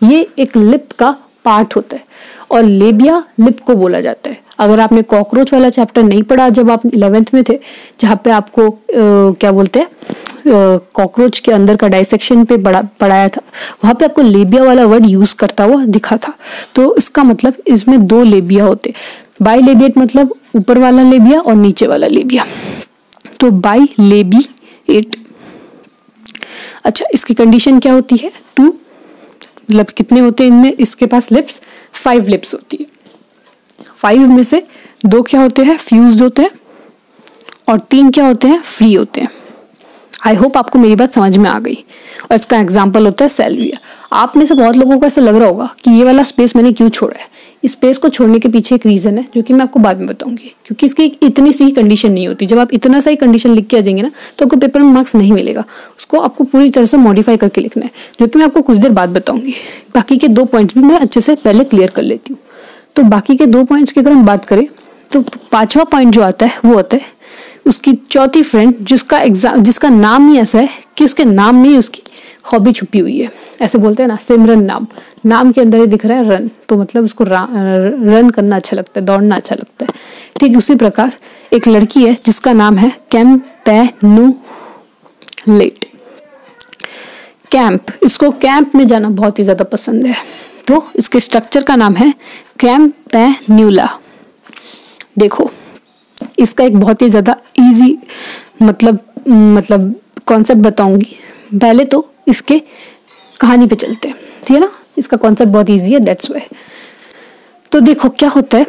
Speaker 1: ये एक लिप का पार्ट होता है और लेबिया लिप को बोला जाता है। अगर आपने कॉकरोच वाला चैप्टर नहीं पढ़ा जब आप 11th में थे, जहाँ पे आपको क्या बोलते हैं, कॉकरोच के अंदर का डाइसेक्शन पे पढ़ाया था, वहां पे आपको लेबिया वाला वर्ड यूज करता हुआ दिखा था। तो इसका मतलब इसमें 2 लेबिया होते, बाइलेबिएट मतलब ऊपर वाला लेबिया और नीचे वाला लेबिया, तो बाइलेबिएट। अच्छा, इसकी कंडीशन क्या होती है? 2 मतलब कितने होते हैं इनमें, इसके पास लिप्स 5 लिप्स होती है। 5 में से 2 क्या होते हैं, फ्यूज्ड होते हैं और 3 क्या होते हैं, फ्री होते हैं। आई होप आपको मेरी बात समझ में आ गई। और इसका एग्जाम्पल होता है सेल्विया। आप में से बहुत लोगों को ऐसा लग रहा होगा कि ये वाला स्पेस मैंने क्यों छोड़ा है। इस स्पेस को छोड़ने के पीछे एक रीजन है जो कि मैं आपको बाद में बताऊंगी, क्योंकि इसकी इतनी सी कंडीशन नहीं होती। जब आप इतना सा ही कंडीशन लिख के आ जाएंगे ना तो आपको पेपर में मार्क्स नहीं मिलेगा, उसको आपको पूरी तरह से मॉडिफाई करके लिखना है, जो कि मैं आपको कुछ देर बाद बताऊंगी। बाकी के 2 पॉइंट्स भी मैं अच्छे से पहले क्लियर कर लेती हूँ। तो बाकी के 2 पॉइंट्स की अगर हम बात करें तो 5वां पॉइंट जो आता है वो होता है उसकी चौथी फ्रेंड, जिसका नाम ही ऐसा है कि उसके नाम में ही उसकी हॉबी छुपी हुई है। ऐसे बोलते हैं ना, सिमरन नाम के अंदर ही दिख रहा है रन, तो मतलब उसको रन करना अच्छा लगता है, दौड़ना अच्छा लगता है। ठीक उसी प्रकार एक लड़की है जिसका नाम है कैम्पैनुलेट। इसको कैंप में जाना बहुत ही ज्यादा पसंद है, तो इसके स्ट्रक्चर का नाम है कैम्पैन्यूला। देखो, इसका एक बहुत ही ज्यादा इजी मतलब कॉन्सेप्ट बताऊंगी। पहले तो इसके कहानी पे चलते हैं, ठीक है ना। इसका कॉन्सेप्ट बहुत इजी है, दैट्स व्हाई। तो देखो क्या होता है,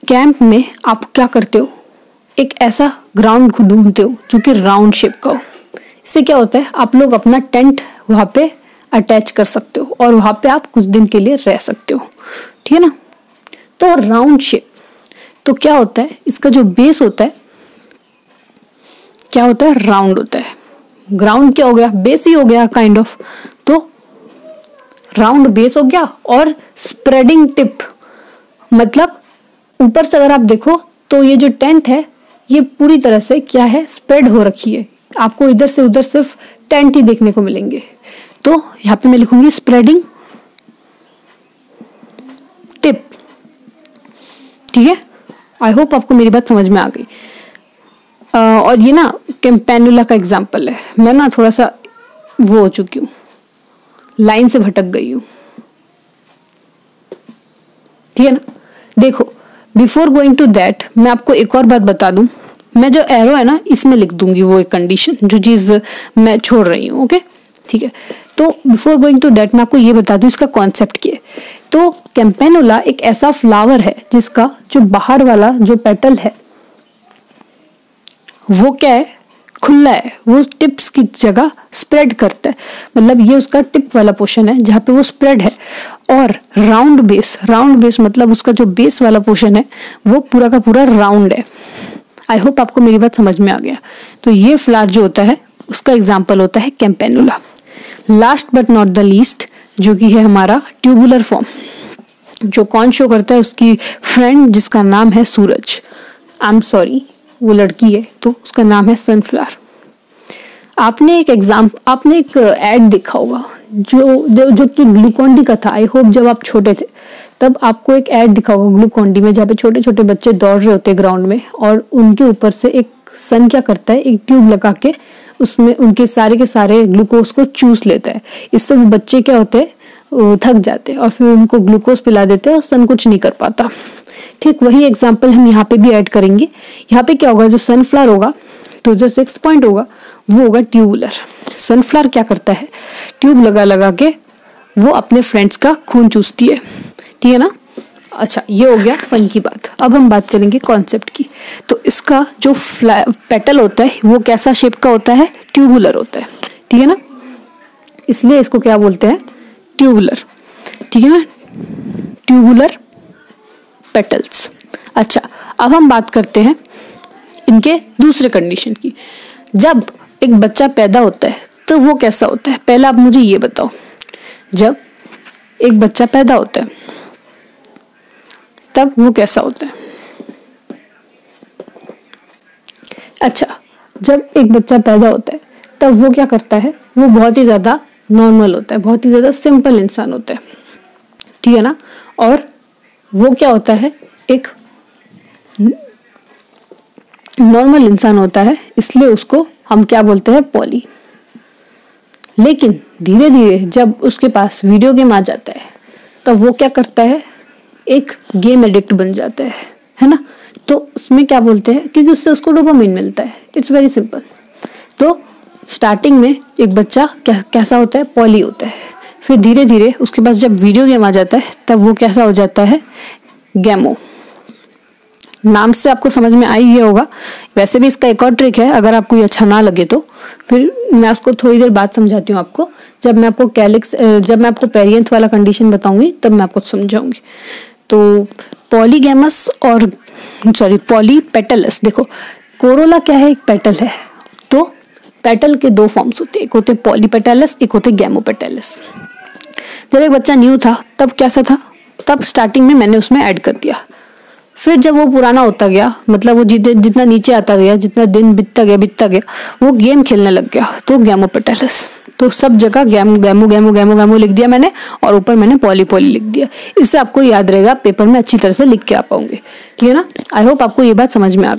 Speaker 1: कैंप में आप क्या करते हो, एक ऐसा ग्राउंड ढूंढते हो जो कि राउंड शेप का हो। इससे क्या होता है, आप लोग अपना टेंट वहां पे अटैच कर सकते हो और वहां पे आप कुछ दिन के लिए रह सकते हो, ठीक है ना। तो राउंड शेप, तो क्या होता है, इसका जो बेस होता है क्या होता है, राउंड होता है। ग्राउंड क्या हो गया, बेस ही हो गया काइंड ऑफ। तो राउंड बेस हो गया और स्प्रेडिंग टिप, मतलब ऊपर से अगर आप देखो तो ये जो टेंट है ये पूरी तरह से क्या है, स्प्रेड हो रखी है। आपको इधर से उधर सिर्फ टेंट ही देखने को मिलेंगे। तो यहाँ पे मैं लिखूंगी स्प्रेडिंग टिप, ठीक है। आई होप आपको मेरी बात समझ में आ गई। और ये ना कैम्पैनुला का एग्जाम्पल है। मैं ना थोड़ा सा वो हो चुकी हूँ, लाइन से भटक गई हूँ, ठीक है ना। देखो, बिफोर गोइंग टू दैट मैं आपको एक और बात बता दूं। मैं जो एरो है ना इसमें लिख दूंगी वो एक कंडीशन जो चीज मैं छोड़ रही हूँ, ओके, ठीक है। तो बिफोर गोइंग टू दैट मैं आपको ये बता दूं इसका कॉन्सेप्ट क्या है। तो कैम्पैनुला एक ऐसा फ्लावर है जिसका जो बाहर वाला जो पेटल है वो क्या है, खुला है, वो टिप्स की जगह स्प्रेड करता है। मतलब ये उसका टिप वाला पोर्शन है जहाँ पे वो स्प्रेड है। और राउंड बेस मतलब उसका जो बेस वाला पोर्शन है वो पूरा का पूरा राउंड है। आई होप आपको मेरी बात समझ में आ गया। तो ये फ्लावर जो होता है उसका एग्जाम्पल होता है campanula. Last but not the least जो कि है हमारा ट्यूबुलर फॉर्म, जो कौन शो करता है, उसकी फ्रेंड जिसका नाम है सूरज। आई एम सॉरी, वो लड़की है तो उसका नाम है सनफ्लावर। आपने एक ऐड देखा होगा जो कि ग्लूकॉन डी का था। आई होप जब आप छोटे थे तब आपको एक ऐड दिखा होगा ग्लूकॉन डी में, जहाँ पे छोटे छोटे बच्चे दौड़ रहे होते ग्राउंड में और उनके ऊपर से एक सन क्या करता है, एक ट्यूब लगा के उसमें उनके सारे के सारे ग्लूकोज को चूस लेता है। इससे वो बच्चे क्या होते हैं, थक जाते हैं और फिर उनको ग्लूकोज पिला देते हैं और सन कुछ नहीं कर पाता। ठीक वही एग्जाम्पल हम यहाँ पे भी ऐड करेंगे। यहाँ पे क्या होगा, जो सनफ्लावर होगा तो जो 6th पॉइंट होगा वो होगा ट्यूबुलर। सनफ्लावर क्या करता है, ट्यूब लगा लगा के वो अपने फ्रेंड्स का खून चूसती है, ठीक है ना। अच्छा, ये हो गया फन की बात। अब हम बात करेंगे कॉन्सेप्ट की। तो इसका जो पेटल होता है वो कैसा शेप का होता है, ट्यूबुलर होता है, ठीक है ना, इसलिए इसको क्या बोलते हैं, ट्यूबुलर, ठीक है ना, ट्यूबुलर पेटल्स। अच्छा, अब हम बात करते हैं इनके दूसरे कंडीशन की। जब एक बच्चा पैदा होता है तो वो कैसा होता है, पहले आप मुझे ये बताओ, जब एक बच्चा पैदा होता है तब वो कैसा होता है। अच्छा, जब एक बच्चा पैदा होता है तब वो क्या करता है, वो बहुत ही ज्यादा नॉर्मल होता है, बहुत ही ज्यादा सिंपल इंसान होता है, ठीक है ना। और वो क्या होता है, एक नॉर्मल इंसान होता है, इसलिए उसको हम क्या बोलते हैं, पॉली। लेकिन धीरे धीरे जब उसके पास वीडियो गेम आ जाता है तब वो क्या करता है, एक गेम एडिक्ट बन जाता है ना। तो उसमें क्या बोलते हैं, क्योंकि उससे उसको डोपामिन मिलता है, इट्स वेरी सिंपल। तो स्टार्टिंग में एक बच्चा कैसा होता है, पॉली होता है, फिर धीरे धीरे उसके पास जब वीडियो गेम आ जाता है तब वो कैसा हो जाता है, गैमो। नाम से आपको समझ में आ ही गया होगा। वैसे भी इसका एक और ट्रिक है, अगर आपको ये अच्छा ना लगे तो फिर मैं उसको थोड़ी देर बाद समझाती हूँ आपको। जब मैं आपको पेरियंथ वाला कंडीशन बताऊंगी तब मैं आपको समझाऊंगी। तो पॉलीगैमस और पॉलीपेटलस, देखो कोरोला क्या है, एक पेटल है। तो पेटल के दो फॉर्म्स होते हैं, एक होते पॉलीपेटलस, एक होते गैमोपेटलस। जब एक बच्चा न्यू था तब कैसा था, तब स्टार्टिंग में मैंने उसमें ऐड कर दिया। फिर जब वो पुराना होता गया, मतलब वो जितना नीचे आता गया, जितना दिन बीतता गया वो गेम खेलने लग गया, तो गैमोपेटलस। तो सब जगह गैमो लिख दिया मैंने, और ऊपर मैंने पॉली लिख दिया। इससे आपको याद रहेगा, पेपर में अच्छी तरह से लिख के आ पाओगे, ठीक है ना। आई होप आपको ये बात समझ में आ गई।